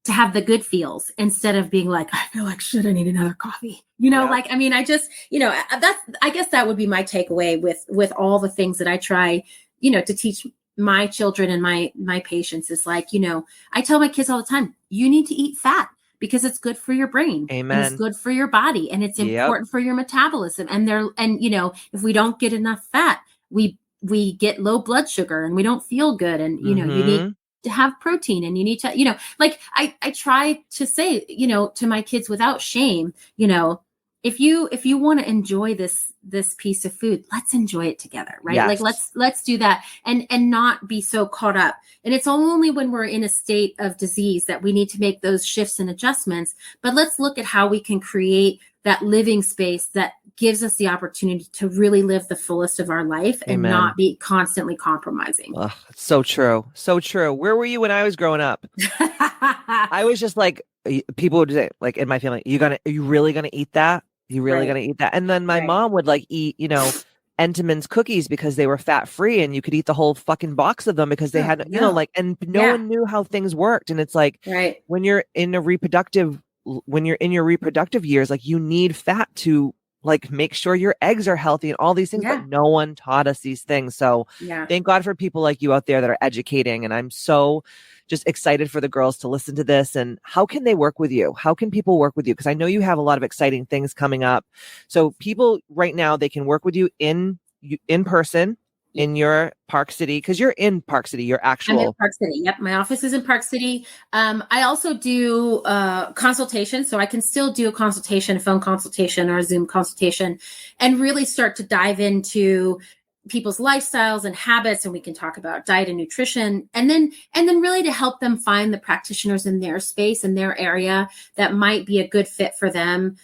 to have the good feels instead of being like, I feel like, shit, I need another coffee. Yeah. Like, I mean, I just, I guess that would be my takeaway with all the things that I try, to teach my children and my patients is like, I tell my kids all the time, you need to eat fat, because it's good for your brain. Amen. And it's good for your body, and it's important for your metabolism. And if we don't get enough fat, we get low blood sugar and we don't feel good. And, you need to have protein, and you need to, like I try to say, to my kids without shame, if you want to enjoy this piece of food, let's enjoy it together, right? Yes. Like let's do that and not be so caught up. And it's only when we're in a state of disease that we need to make those shifts and adjustments. But let's look at how we can create that living space that gives us the opportunity to really live the fullest of our life and not be constantly compromising. Oh, it's so true. So true. Where were you when I was growing up? I was just like, people would say, like in my family, are you really gonna eat that? You really gonna eat that? And then my mom would like eat, Entenmann's cookies because they were fat free, and you could eat the whole fucking box of them because they had, and no one knew how things worked. And it's like, when you're in your reproductive years, like you need fat to like make sure your eggs are healthy and all these things, but no one taught us these things. So thank God for people like you out there that are educating. And I'm so just excited for the girls to listen to this. And how can they work with you? How can people work with you? Because I know you have a lot of exciting things coming up. So people right now, they can work with you in person in your Park City, because you're in Park City, your actual. I'm in Park City. Yep. My office is in Park City. I also do consultation. So I can still do a consultation, a phone consultation or a Zoom consultation, and really start to dive into people's lifestyles and habits. And we can talk about diet and nutrition, and then really to help them find the practitioners in their space, in their area that might be a good fit for them,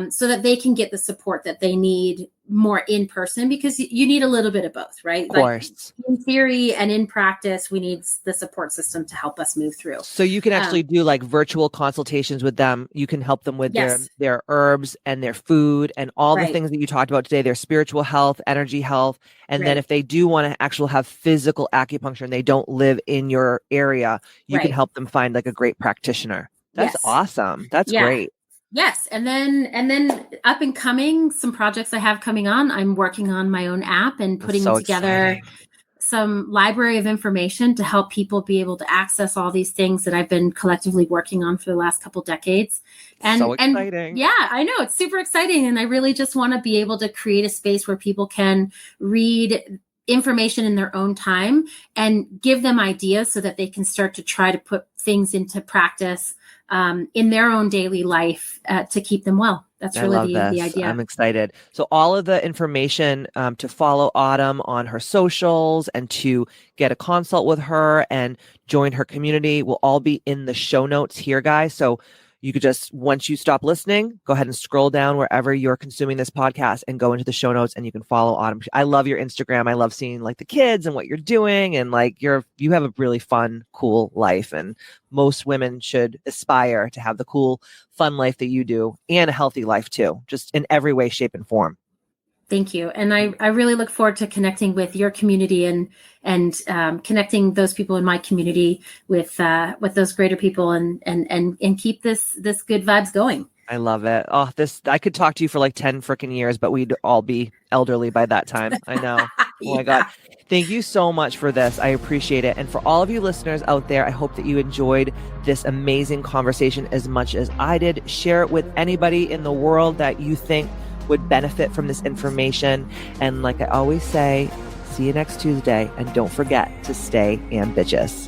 so that they can get the support that they need more in person, because you need a little bit of both, right? Of course. Like in theory and in practice, we need the support system to help us move through. So you can actually do like virtual consultations with them. You can help them with their herbs and their food and all the things that you talked about today, their spiritual health, energy health. And then if they do want to actually have physical acupuncture and they don't live in your area, you can help them find like a great practitioner. That's awesome. That's great. Yes. And then up and coming, some projects I have coming on. I'm working on my own app and putting together some library of information to help people be able to access all these things that I've been collectively working on for the last couple decades. And, so exciting. Yeah, I know, it's super exciting. And I really just want to be able to create a space where people can read information in their own time and give them ideas so that they can start to try to put things into practice in their own daily life to keep them well. That's really the idea. I'm excited. So all of the information to follow Autumn on her socials and to get a consult with her and join her community will all be in the show notes here, guys. So you could just, once you stop listening, go ahead and scroll down wherever you're consuming this podcast and go into the show notes, and you can follow Autumn. I love your Instagram. I love seeing like the kids and what you're doing, and like you have a really fun, cool life. And most women should aspire to have the cool, fun life that you do, and a healthy life too, just in every way, shape, and form. Thank you. And I really look forward to connecting with your community and connecting those people in my community with those greater people and keep this good vibes going. I love it. Oh, I could talk to you for like 10 freaking years, but we'd all be elderly by that time. I know. Oh my God. Thank you so much for this. I appreciate it. And for all of you listeners out there, I hope that you enjoyed this amazing conversation as much as I did. Share it with anybody in the world that you think would benefit from this information. And like I always say, see you next Tuesday. And don't forget to stay ambitious.